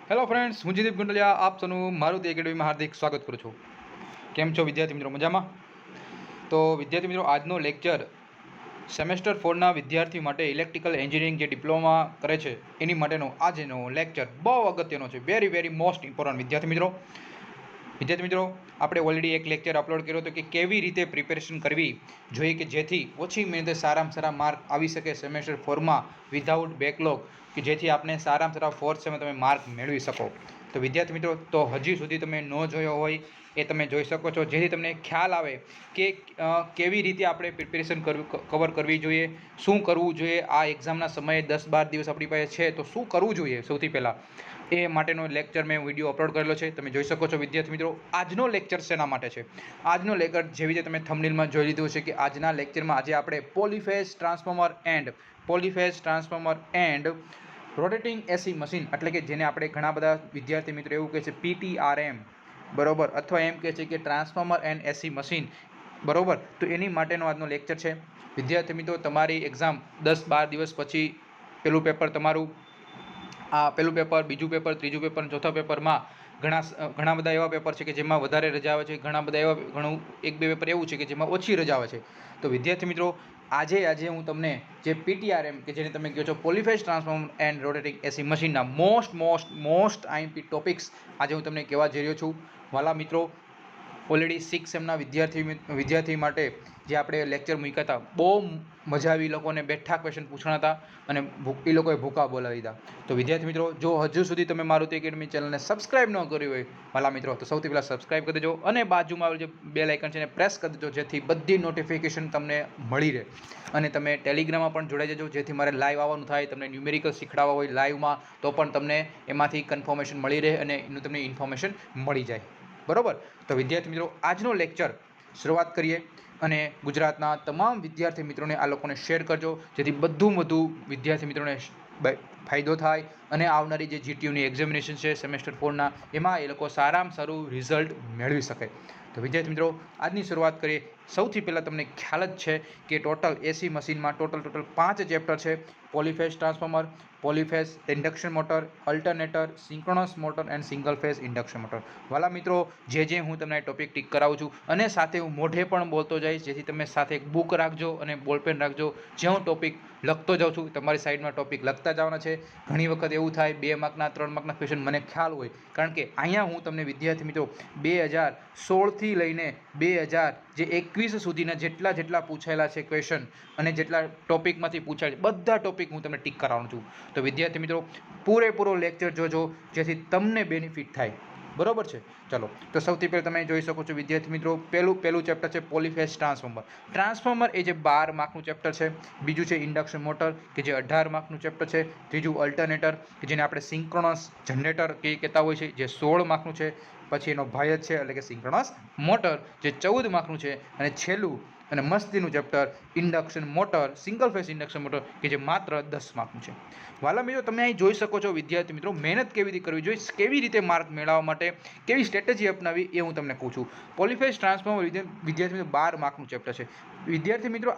Hello friends, હું જયદીપ ગુંડલિયા આપ સૌનું મારુતિ એકેડમીમાં હાર્દિક સ્વાગત કરું છું. કેમ છો વિદ્યાર્થી મિત્રો? મજામાં? તો વિદ્યાર્થી મિત્રો, આજનો લેક્ચર સેમેસ્ટર 4ના વિદ્યાર્થી માટે ઇલેક્ટ્રિકલ એન્જિનિયરિંગ જે ડિપ્લોમા કરે છે એની માટેનો આજનો લેક્ચર બહુ અગત્યનો છે. વેરી મોસ્ટ ઇમ્પોર્ટન્ટ વિદ્યાર્થી મિત્રો, આપણે ઓલરેડી એક લેક્ચર અપલોડ કર્યો હતો કે કેવી રીતે પ્રિપેરેશન કરવી જોઈએ કે જેથી ઓછી મહેનતે સારામાં સારા માર્ક આવી શકે સેમેસ્ટર 4માં વિધાઉટ બેકલોગ, કે જેથી આપણે સારામાં સારા ફોર્થ સેમે તમે માર્ક મેળવી શકો. તો વિદ્યાર્થી મિત્રો, તો હજી સુધી તમે ન જોયો હોય એ તમે જોઈ શકો છો, જેથી તમને ખ્યાલ આવે કે કેવી રીતે આપણે પ્રિપેરેશન કવર કરવી જોઈએ, શું કરવું જોઈએ. આ એક્ઝામના સમયે 10-12 દિવસ આપણી પાસે છે, તો શું કરવું જોઈએ સૌથી પહેલાં એ માટેનો લેક્ચર મેં વિડીયો અપલોડ કરેલો છે, તમે જોઈ શકો છો. વિદ્યાર્થી મિત્રો, આજનો લેક્ચર શેના માટે છે? આજનો લેક્ચર જેવી રીતે તમે થંબનેલમાં જોઈ લીધું છે કે આજના લેક્ચરમાં આજે આપણે polyphase transformer and rotating AC machine, એટલે કે જેને આપણે ઘણા બધા વિદ્યાર્થી મિત્રો એવું કહે છે PTRM, બરોબર, અથવા એમ કહે છે કે ટ્રાન્સફોર્મર એન્ડ એસી મશીન, બરોબર. તો એની માટેનો આજનો લેક્ચર છે. વિદ્યાર્થી મિત્રો, તમારી એક્ઝામ 10-12 દિવસ પછી પેલું પેપર તમારું, આ પેલું પેપર, બીજું પેપર, ત્રીજું પેપર, ચોથા પેપરમાં ઘણા બધા એવા પેપર છે કે જેમાં વધારે રજા આવે છે, ઘણું 1-2 પેપર એવું છે કે જેમાં ઓછી રજા આવે છે. તો વિદ્યાર્થી મિત્રો, આજે હું તમને જે PTRM કે જેને તમે કહો છો પોલીફેઝ ટ્રાન્સફોર્મર એન્ડ રોટેટિંગ એસી મશીનના મોસ્ટ IMP ટોપિક્સ આજે હું તમને કહેવા જઈ રહ્યો છું. વાલા મિત્રો, ઓલરેડી 6 સેમના વિદ્યાર્થી માટે જે આપણે લેક્ચર મૂક્યા હતા, બહુ મજા આવી. લોકોને બેઠા ક્વેશ્ચન પૂછણા હતા અને એ લોકોએ ભૂકા બોલાવી દીધા. તો વિદ્યાર્થી મિત્રો, જો હજુ સુધી તમે મારુતિ એકેડમી ચેનલને સબસ્ક્રાઇબ ન કરી હોય વાલા મિત્રો, તો સૌથી પહેલાં સબસ્ક્રાઇબ કરી દેજો અને બાજુમાં આવેલું જે બેલ આઇકન છે એને પ્રેસ કરી દેજો, જેથી બધી નોટિફિકેશન તમને મળી રહે. અને તમે ટેલિગ્રામમાં પણ જોડાઈ જજો, જેથી મારે લાઈવ આવવાનું થાય, તમને ન્યુમેરિકલ શીખડાવવા હોય લાઈવમાં, તો પણ તમને એમાંથી કન્ફર્મેશન મળી રહે અને એનું તમને ઇન્ફોર્મેશન મળી જાય, બરોબર. તો વિદ્યાર્થી મિત્રો, આજનો લેક્ચર શરૂઆત કરીએ અને ગુજરાતના તમામ વિદ્યાર્થી મિત્રોને આ લોકોને શેર કરજો, જેથી વધુ વિદ્યાર્થી મિત્રોને ફાયદો થાય અને આવનારી જે GTUની એક્ઝામિનેશન છે સેમેસ્ટર 4ના, એમાં એ લોકો સારામાં સારું રિઝલ્ટ મેળવી શકે. તો વિદ્યાર્થી મિત્રો, આજની શરૂઆત કરીએ. સૌથી પહેલાં તમને ખ્યાલ જ છે કે ટોટલ એસી મશીનમાં ટોટલ 5 ચેપ્ટર છે: polyphase transformer, polyphase induction motor, alternator, synchronous motor and single phase induction motor. વાલા મિત્રો, જે હું તમને ટોપિક ટીક કરાવું છું અને સાથે હું મોઢે પણ બોલતો જઈશ, જેથી તમે સાથે એક બુક રાખજો અને બોલપેન રાખજો. જે હું ટોપિક લખતો જાઉં છું, તમારી સાઈડમાં ટોપિક લખતા જવાના છે. ઘણી વખત એવું થાય 2 માર્કના 3 માર્કના ક્વેશ્ચન મને ખ્યાલ હોય, કારણ કે અહીંયા હું તમને વિદ્યાર્થી મિત્રો 2016થી લઈને 2021 સુધીના જેટલા પૂછાયેલા છે ક્વેશ્ચન અને જેટલા ટોપિકમાંથી પૂછાય બધા ટોપિક હું તમને ટીક કરાવવાનું છું. તો વિદ્યાર્થી મિત્રો, પૂરેપૂરો લેક્ચર જોજો, જેથી તમને બેનિફિટ થાય, બરોબર છે. ચલો, તો સૌથી પહેલાં તમે જોઈ શકો છો વિદ્યાર્થી મિત્રો, પહેલું ચેપ્ટર છે પોલીફેઝ ટ્રાન્સફોર્મર એ જે 12 માર્કનું ચેપ્ટર છે. બીજું છે ઇન્ડક્શન મોટર કે જે 18 માર્કનું ચેપ્ટર છે. ત્રીજું અલ્ટરનેટર કે જેને આપણે સિંક્રોનસ જનરેટર કહેતા હોય છે, જે 16 માર્કનું છે. પછી એનો ભાઈ જ છે એટલે કે સિંક્રોનસ મોટર, જે 14 માર્કનું છે. અને છેલ્લું અને મસ્તીનું chapter induction motor, single phase induction motor, કે જે માત્ર 10 માર્કનું છે. વાલા મિત્રો, તમે અહીં જોઈ શકો છો વિદ્યાર્થી મિત્રો, મહેનત કેવી રીતે કરવી જોઈએ, કેવી રીતે માર્ક મેળવવા માટે કેવી સ્ટ્રેટેજી અપનાવી, એ હું તમને કહું છું. પોલીફેઝ ટ્રાન્સફોર્મર વિદ્યાર્થી મિત્રો 12 માર્કનું ચેપ્ટર છે. વિદ્યાર્થી મિત્રો,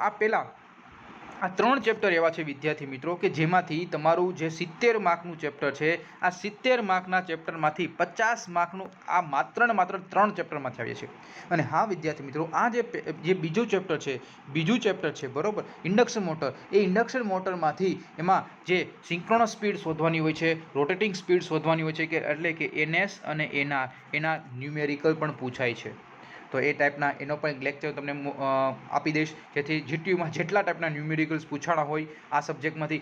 આ 3 ચેપ્ટર એવા છે વિદ્યાર્થી મિત્રો કે જેમાંથી તમારું જે 70 માર્કનું ચેપ્ટર છે, આ 70 માર્કના ચેપ્ટરમાંથી 50 માર્કનું આ માત્ર 3 ચેપ્ટરમાંથી આવે છે. અને હા વિદ્યાર્થી મિત્રો, આ જે બીજું ચેપ્ટર છે, બરોબર, ઇન્ડક્શન મોટર, એ ઇન્ડક્શન મોટરમાંથી એમાં જે સિંક્રોનસ સ્પીડ શોધવાની હોય છે, રોટેટિંગ સ્પીડ શોધવાની હોય છે, કે એટલે કે NS અને એના ન્યુમેરિકલ પણ પૂછાય છે. તો એ ટાઈપના એનો પણ એક લેક્ચર તમને આપી દઈશ, જેથી GTUમાં જેટલા ટાઈપના ન્યુમેરિકલ્સ પૂછાણા હોય આ સબ્જેક્ટમાંથી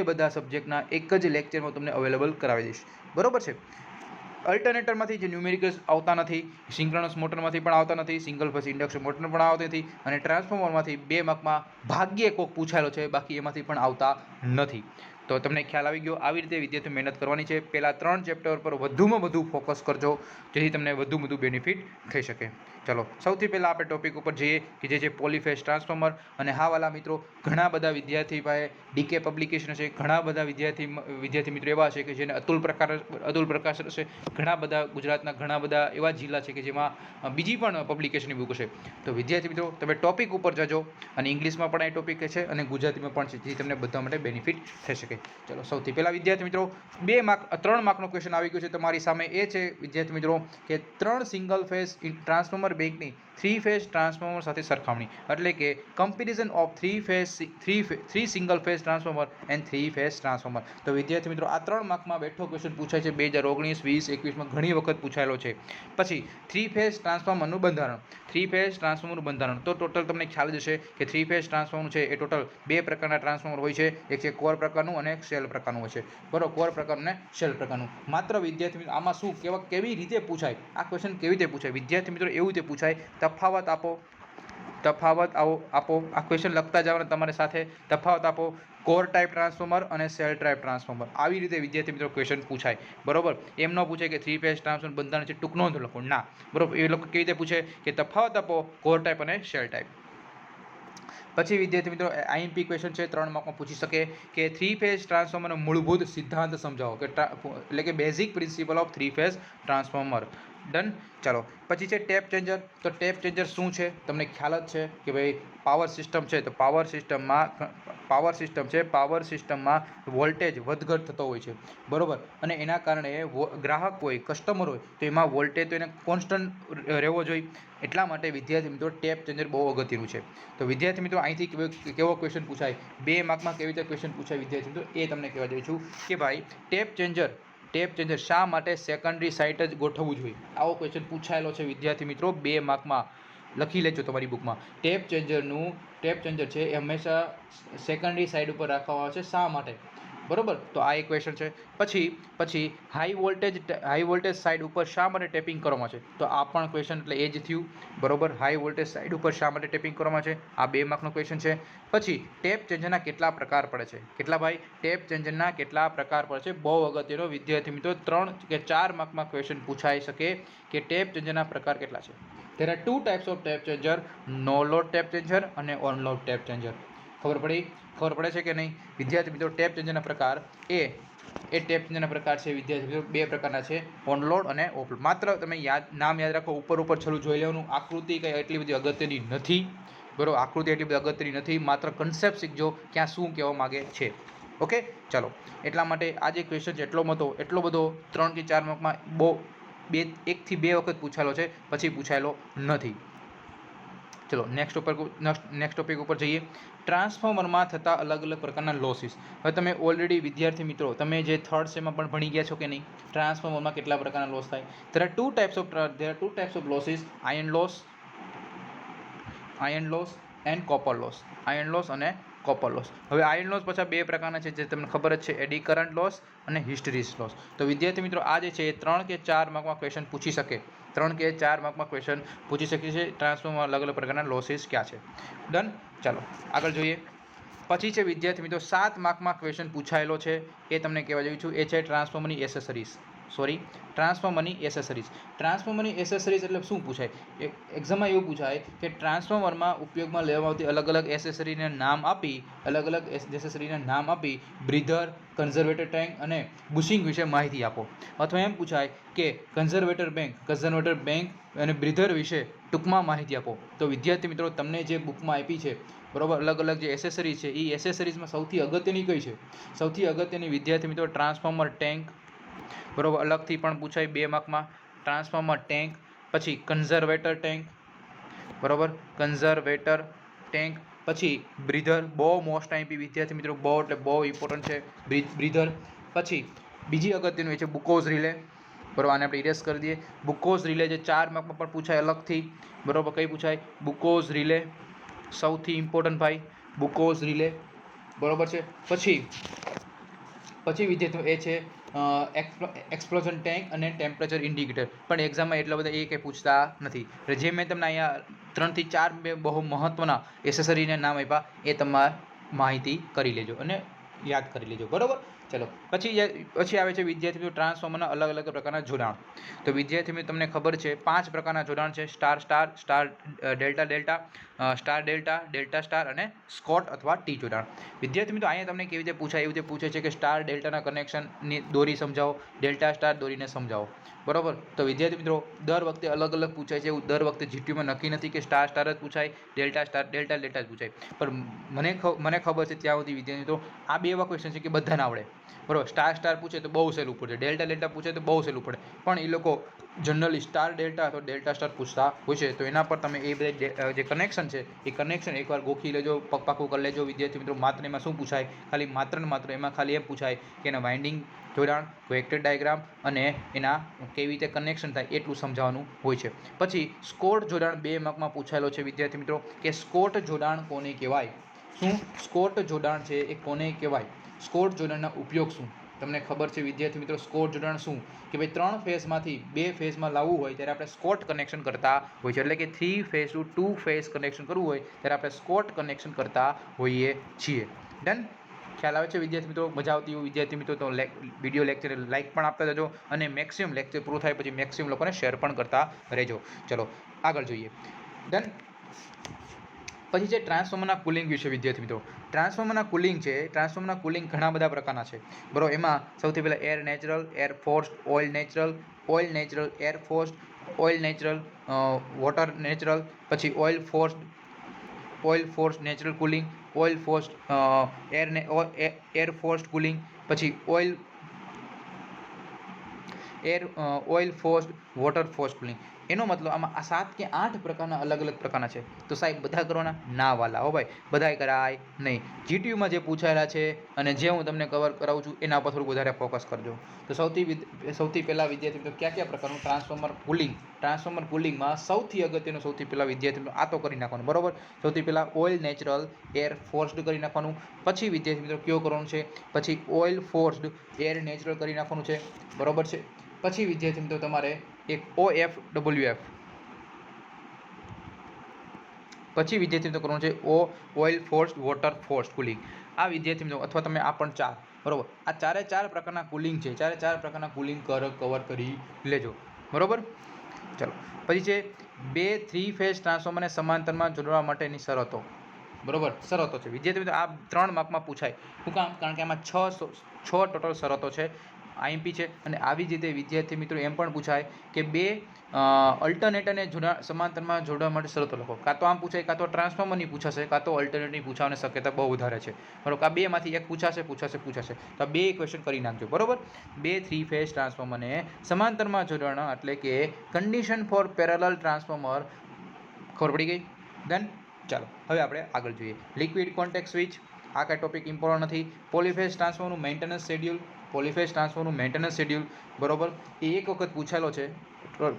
બધા સબ્જેક્ટના એક જ લેક્ચરમાં તમને અવેલેબલ કરાવી દઈશ, બરોબર છે. અલ્ટરનેટરમાંથી જે ન્યુમેરિકલ્સ આવતા નથી, સિંક્રોનસ મોટરમાંથી પણ આવતા નથી, સિંગલ ફેઝ ઇન્ડક્શન મોટર પણ આવતી નથી, અને ટ્રાન્સફોર્મરમાંથી 2 માર્કમાં ભાગ્યે કોક પૂછાયેલો છે, બાકી એમાંથી પણ આવતા નથી. તો તમને ખ્યાલ આવી ગયો. આવી રીતે વિદ્યાર્થીઓ મહેનત કરવાની છે. પહેલાં 3 ચેપ્ટર પર વધુમાં વધુ ફોકસ કરજો, જેથી તમને વધુ બેનિફિટ થઈ શકે. ચલો સૌથી પહેલાં આપણે ટોપિક ઉપર જઈએ કે જે છે પોલીફેઝ ટ્રાન્સફોર્મર. અને હા વાલા મિત્રો, ઘણા બધા વિદ્યાર્થી પાસે ડીકે પબ્લિકેશન છે, ઘણા બધા વિદ્યાર્થી મિત્રો એવા છે કે જેને અતુલ પ્રકાશ છે. ઘણા બધા ગુજરાતના ઘણા બધા એવા જિલ્લા છે કે જેમાં બીજી પણ પબ્લિકેશનની બુક છે. તો વિદ્યાર્થી મિત્રો તમે ટોપિક ઉપર જજો, અને ઇંગ્લિશમાં પણ આ ટોપિક છે અને ગુજરાતીમાં પણ છે, જે તમને બધા માટે બેનિફિટ થઈ શકે. ચલો સૌથી પહેલાં વિદ્યાર્થી મિત્રો 3 માર્કનો ક્વેશ્ચન આવી ગયો છે તમારી સામે. એ છે વિદ્યાર્થી મિત્રો કે 3 સિંગલ ફેઝ ટ્રાન્સફોર્મર બેંકની 3 ફેઝ ટ્રાન્સફોર્મર સાથે સરખામણી, એટલે કે comparison of 3 single phase transformer and 3 phase transformer. તો વિદ્યાર્થી મિત્રો આ 3 માર્કમાં બેઠો ક્વેશ્ચન પૂછાય છે 2019, 20, 21માં ઘણી વખત પૂછાયેલો છે. પછી 3 ફેઝ ટ્રાન્સફોર્મરનું બંધારણ. 3 ફેઝ ટ્રાન્સફોર્મરનું બંધારણ તો ટોટલ તમને ખ્યાલ જ હશે કે 3 ફેઝ ટ્રાન્સફોર્મર છે એ ટોટલ 2 પ્રકારના ટ્રાન્સફોર્મર હોય છે. એક છે કોર પ્રકારનું અને એક શેલ પ્રકારનું હોય છે. બરોબર, કોર પ્રકારનું અને શેલ પ્રકારનું. માત્ર વિદ્યાર્થી મિત્રો આમાં શું કેવી રીતે પૂછાય, આ ક્વેશ્ચન કેવી રીતે પૂછાય વિદ્યાર્થી મિત્રો, એવું રીતે પૂછાય તફાવત આપો. આ ક્વેશ્ચન લખતા જવાના તમારે સાથે. તફાવત આપો કોર ટાઈપ ટ્રાન્સફોર્મર અને સેલ ટાઈપ ટ્રાન્સફોર્મર. આવી રીતે વિદ્યાર્થી મિત્રો ક્વેશ્ચન પૂછાય. બરોબર, એમ ન પૂછે કે 3 ફેઝ ટ્રાન્સફોર્મર બંધારણ છે ટૂંક નોંધ લખો, ના. બરોબર, એ લોકો કેવી રીતે પૂછે કે તફાવત આપો કોર ટાઈપ અને શેલ ટાઈપ. પછી વિદ્યાર્થી મિત્રો આઈએમપી ક્વેશ્ચન છે 3 માર્કમાં પૂછી શકે કે 3 ફેઝ ટ્રાન્સફોર્મરનો મૂળભૂત સિદ્ધાંત સમજાવો, કે એટલે કે basic principal of 3 phase transformer. Done. ચાલો પછી છે ટેપ ચેન્જર. તો ટેપ ચેન્જર શું છે તમને ખ્યાલ જ છે કે ભાઈ પાવર સિસ્ટમ છે. તો પાવર સિસ્ટમમાં વોલ્ટેજ વધઘટ થતો હોય છે. બરોબર, અને એના કારણે ગ્રાહક હોય, કસ્ટમર હોય, તો એમાં વોલ્ટેજ તો એને કોન્સ્ટન્ટ રહેવો જોઈએ. એટલા માટે વિદ્યાર્થી મિત્રો ટેપ ચેન્જર બહુ અગત્યનું છે. તો વિદ્યાર્થી મિત્રો અહીંથી કેવો ક્વેશ્ચન પૂછાય, 2 માર્કમાં કેવી રીતે ક્વેશ્ચન પૂછાય વિદ્યાર્થી મિત્રો, એ તમને કહેવા જઈ છું કે ભાઈ ટેપ ચેન્જર શા માટે સેકન્ડરી સાઇટ જ ગોઠવવું જોઈએ. આવો ક્વેશ્ચન પૂછાયેલો છે વિદ્યાર્થી મિત્રો 2 માર્કમાં. લખી લેજો તમારી બુકમાં. ટેપ ચેન્જર છે એ હંમેશા સેકન્ડરી સાઇડ ઉપર રાખવામાં આવે છે, શા માટે. બરોબર, તો આ એક ક્વેશ્ચન છે. પછી હાઈ વોલ્ટેજ સાઇડ ઉપર શા માટે ટેપિંગ કરવામાં છે. તો આ પણ ક્વેશ્ચન એટલે એ જ થયું. બરોબર, હાઈ વોલ્ટેજ સાઇડ ઉપર શા માટે ટેપિંગ કરવામાં છે, આ 2 માર્કનો ક્વેશ્ચન છે. પછી ટેપ ચેન્જરના કેટલા પ્રકાર પડે છે. કેટલા ભાઈ? ટેપ ચેન્જરના કેટલા પ્રકાર પડે છે, બહુ અગત્યનો વિદ્યાર્થી મિત્રો 3 કે 4 માર્કમાં ક્વેશ્ચન પૂછાઈ શકે કે ટેપ ચેન્જરના પ્રકાર કેટલા છે. There are 2 types of tap changer, no load tap changer અને on load tap changer. ખબર પડે છે કે નહીં વિદ્યાર્થી મિત્રો? ટેપ ચેન્જરના પ્રકાર એ ટેપ ચેન્જરના પ્રકાર છે વિદ્યાર્થી મિત્રો 2 પ્રકારના છે, ઓન લોડ અને ઓફ લોડ. માત્ર તમે નામ યાદ રાખો, ઉપર છેલ્લું જોઈ લેવાનું. આકૃતિ કંઈ એટલી બધી અગત્યની નથી. બરોબર, આકૃતિ એટલી બધી અગત્યની નથી, માત્ર કન્સેપ્ટ શીખજો ક્યાં શું કહેવા માગે છે. ઓકે, ચાલો એટલા માટે આ જે ક્વેશ્ચન છે એટલો બધો 3 કે 4 માર્કમાં બહુ 1 થી 2 વખત પૂછાયેલો છે, પછી પૂછાયેલો નથી. ચલો નેક્સ્ટ ટોપિક ઉપર જઈએ. ટ્રાન્સફોર્મરમાં થતા અલગ પ્રકારના લોસીસ. હવે તમે ઓલરેડી વિદ્યાર્થી મિત્રો તમે જે 3rd સેમમાં પણ ભણી ગયા છો કે નહીં, ટ્રાન્સફોર્મરમાં કેટલા પ્રકારના લોસ થાય. there are two types of losses, iron loss and copper loss. Iron loss અને કોપર લોસ. હવે આયર્ન લોસ પાછા 2 પ્રકારના છે, જે તમને ખબર જ છે, એડી કરંટ લોસ અને હિસ્ટેરિસ લોસ. તો વિદ્યાર્થી મિત્રો આ જે છે એ 3 કે 4 માર્કમાં ક્વેશ્ચન પૂછી શકે. 3 કે 4 માર્કમાં ક્વેશ્ચન પૂછી શકે છે. ટ્રાન્સફોર્મરમાં અલગ પ્રકારના લોસીસ ક્યાં છે. ડન. ચાલો આગળ જોઈએ. પછી છે વિદ્યાર્થી મિત્રો 7 માર્કમાં ક્વેશ્ચન પૂછાયેલો છે, એ તમને કહેવા જઈ છું. એ છે ટ્રાન્સફોર્મરની એસેસરીઝ. ટ્રાન્સફોર્મરની એસેસરીઝ એટલે શું પૂછાય એક્ઝામમાં? એવું પૂછાય કે ટ્રાન્સફોર્મરમાં ઉપયોગમાં લેવામાં આવતી અલગ એસેસરીને નામ આપી બ્રીધર, કન્ઝર્વેટર ટેન્ક અને બુશિંગ વિશે માહિતી આપો. અથવા એમ પૂછાય કે કન્ઝર્વેટર બેંક અને બ્રીધર વિશે ટૂંકમાં માહિતી આપો. તો વિદ્યાર્થી મિત્રો તમને જે બુકમાં આપી છે, બરોબર, અલગ જે એસેસરીઝ છે, એ એસેસરીઝમાં સૌથી અગત્યની કઈ છે? સૌથી અગત્યની વિદ્યાર્થી મિત્રો ટ્રાન્સફોર્મર ટેન્ક. બરોબર, અલગથી પણ પૂછાય 2 માર્કમાં. ટ્રાન્સફોર્મર ટેન્ક, પછી કન્ઝર્વેટર ટેન્ક. બરોબર, કન્ઝર્વેટર ટેન્ક. પછી બ્રીધર, બહુ મોસ્ટ આઈપી વિદ્યાર્થી મિત્રો, બહુ એટલે બહુ ઇમ્પોર્ટન્ટ છે બ્રીધર. પછી બીજી અગત્યનું એ છે બુકોઝ રિલે. બરોબર, આને આપણે ઇરેઝ કરી દઈએ. બુકોઝ રિલે જે 4 માર્કમાં પણ પૂછાય અલગથી. બરોબર, કઈ પૂછાય? બુકોઝ રિલે, સૌથી ઇમ્પોર્ટન્ટ ભાઈ બુકોઝ રિલે. બરોબર છે. પછી વિદ્યાર્થીઓ એ છે એક્સપ્લોઝન ટેન્ક અને ટેમ્પરેચર ઇન્ડિકેટર. પણ એક્ઝામમાં એટલા બધા એ કંઈ પૂછતા નથી. જે મેં તમને અહીંયા 3 થી 4 બહુ મહત્વના એસેસરીના નામ આપ્યા, એ તમારે માહિતી કરી લેજો અને યાદ કરી લેજો. બરોબર, ચલો પછી આવે છે વિદ્યાર્થી મિત્રો ટ્રાન્સફોર્મરના અલગ અલગ પ્રકારના જોડાણ. તો વિદ્યાર્થી મિત્રો તમને ખબર છે 5 પ્રકારના જોડાણ છે: star star, star delta delta, star delta, delta star અને સ્કોટ અથવા ટી જોડાણ. વિદ્યાર્થી મિત્રો અહીંયા તમને કેવી રીતે પૂછાય, એવી રીતે પૂછે છે કે સ્ટાર ડેલ્ટાના કનેક્શનની દોરી સમજાવો, ડેલ્ટા સ્ટાર દોરીને સમજાવો. બરોબર. તો વિદ્યાર્થી મિત્રો દર વખતે અલગ અલગ પૂછાય છે. એવું દર વખતે જીટીયુમાં નક્કી નથી કે સ્ટાર સ્ટાર જ પૂછાય, ડેલ્ટા સ્ટાર, ડેલ્ટા ડેલ્ટા જ પૂછાય. પણ મને ખબર છે ત્યાં સુધી વિદ્યાર્થી મિત્રો આ બે એવા ક્વેશ્ચન છે કે બધાને આવડે. બરોબર. સ્ટાર સ્ટાર પૂછે તો બહુ સહેલું પડે, ડેલ્ટા ડેલ્ટા પૂછે તો બહુ સહેલું પડે. પણ એ લોકો જનરલી સ્ટાર ડેલ્ટા અથવા ડેલ્ટા સ્ટાર પૂછતા હોય છે. તો એના પર તમે એ બધા જે કનેક્શન છે એ કનેક્શન એકવાર ગોખી લેજો, પકપાકું કરી લેજો વિદ્યાર્થી મિત્રો. માત્ર એમાં શું પૂછાય, ખાલી માત્ર ને માત્ર એમાં ખાલી એમ પૂછાય કે એના વાઇન્ડિંગ જોડાણ, વેક્ટર ડાયાગ્રામ અને એના કેવી રીતે કનેક્શન થાય એટલું સમજાવવાનું હોય છે. પછી સ્કોટ જોડાણ 2 માર્કમાં પૂછાયેલો છે વિદ્યાર્થી મિત્રો કે સ્કોટ જોડાણ કોને કહેવાય. શું સ્કોટ જોડાણ છે એ કોને કહેવાય? સ્કોટ જોડાણના ઉપયોગ શું? તમને ખબર છે વિદ્યાર્થી મિત્રો સ્કોટ જોડાણ શું કે ભાઈ 3 ફેઝમાંથી 2 ફેઝમાં લાવવું હોય ત્યારે આપણે સ્કોટ કનેક્શન કરતા હોય છે. એટલે કે 3 ફેઝ ટુ 2 ફેઝ કનેક્શન કરવું હોય ત્યારે આપણે સ્કોટ કનેક્શન કરતા હોઈએ છીએ. ડન. ખ્યાલ આવે છે વિદ્યાર્થી મિત્રો? મજા આવતી હોય વિદ્યાર્થી મિત્રો તો વિડીયો લેક્ચર લાઇક પણ આપતા જજો અને મેક્સિમમ લેક્ચર પૂરું થાય પછી મેક્સિમમ લોકોને શેર પણ કરતા રહેજો. ચલો આગળ જોઈએ. ડન. પછી છે ટ્રાન્સફોર્મરના કુલિંગ વિશે વિદ્યાર્થી મિત્રો. ટ્રાન્સફોર્મરના કુલિંગ છે, ટ્રાન્સફોર્મરના કુલિંગ ઘણા બધા પ્રકારના છે. બરોબર. એમાં સૌથી પહેલાં air natural, air forced, oil natural, air forced, oil natural, water natural, પછી oil forced natural cooling, oil forced air forced cooling, પછી oil forced water forced cooling. એનો મતલબ આમાં આ 7 કે 8 પ્રકારના અલગ અલગ પ્રકારના છે. તો સાહેબ બધા કરવાના ના વાલા હો ભાઈ, બધાય કરાય નહીં. જીટીયુમાં જે પૂછાયેલા છે અને જે હું તમને કવર કરાવું છું એના પર થોડું વધારે ફોકસ કરજો. તો સૌથી પહેલા વિદ્યાર્થી મિત્રો કયા પ્રકારનું ટ્રાન્સફોર્મર કુલિંગમાં સૌથી અગત્યનું સૌથી પહેલા વિદ્યાર્થી મિત્રો આ તો કરી નાખવાનું. બરોબર. સૌથી પહેલા ઓઇલ નેચરલ એર ફોર્સ્ડ કરી નાખવાનું. પછી વિદ્યાર્થી મિત્રો કયો કરવાનું છે, પછી ઓઇલ ફોર્સ્ડ એર નેચરલ કરી નાખવાનું છે. બરોબર છે. પછી વિદ્યાર્થી મિત્રો તમારે એક OFWF, પછી વિદ્યાર્થી મિત્રો કરવાનું છે oil forced water forced cooling. આ વિદ્યાર્થી મિત્રો અથવા તમે આ પણ 4. બરોબર. આ 4 પ્રકારના કુલિંગ છે. 4 પ્રકારના કુલિંગ કવર કરી લેજો. બરોબર. ચલો પછી છે 2 3 ફેઝ ટ્રાન્સફોર્મરને સમાંતરમાં જોડવા માટેની શરતો. બરોબર. શરતો છે વિદ્યાર્થી મિત્રો આ 3 માર્કમાં પૂછાય. શું કામ? કારણ કે આમાં 6 ટોટલ શરતો છે, આઈએમપી છે. અને આવી જ રીતે વિદ્યાર્થી મિત્રો એમ પણ પૂછાય કે 2 અલ્ટરનેટરને સમાંતરમાં જોડવા માટે શરતો લખો. કાં તો આમ પૂછાય, કાં તો ટ્રાન્સફોર્મરની પૂછાશે, કાં તો અલ્ટરનેટની પૂછવાની શક્યતા બહુ વધારે છે. બરોબર. કાં 2 માંથી એક પૂછાશે. તો 2 ક્વેશ્ચન કરી નાખજો. બરોબર. 2 3 ફેઝ ટ્રાન્સફોર્મરને સમાંતરમાં જોડવાના એટલે કે કન્ડિશન ફોર પેરેલલ ટ્રાન્સફોર્મર. ખબર પડી ગઈ? ડન. ચાલો હવે આપણે આગળ જોઈએ. લિક્વિડ કોન્ટેક્ટ સ્વિચ, આ કાંઈ ટોપિક ઇમ્પોર્ટન્ટ નથી. પોલીફેઝ ટ્રાન્સફોર્મરનું મેન્ટેનન્સ શેડ્યુલ, બરોબર. એ એક વખત પૂછાયેલો છે.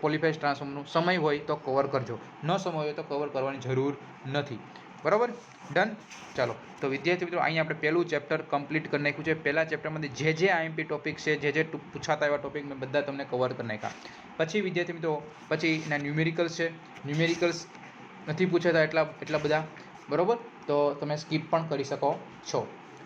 પોલીફેઝ ટ્રાન્સફોર્મરનું સમય હોય તો કવર કરજો, ન સમય હોય તો કવર કરવાની જરૂર નથી. બરોબર. ડન. ચાલો તો વિદ્યાર્થી મિત્રો અહીંયા આપણે પહેલું ચેપ્ટર કમ્પ્લીટ કરી નાખ્યું છે. પહેલા ચેપ્ટરમાંથી જે આઈએમપી ટોપિક છે, જે પૂછાતા એવા ટોપિક મેં બધા તમને કવર કરી નાખ્યા. પછી વિદ્યાર્થી મિત્રો પછી એના ન્યુમેરિકલ્સ છે. ન્યુમેરિકલ્સ નથી પૂછાતા એટલા બધા. બરોબર. તો તમે સ્કીપ પણ કરી શકો છો.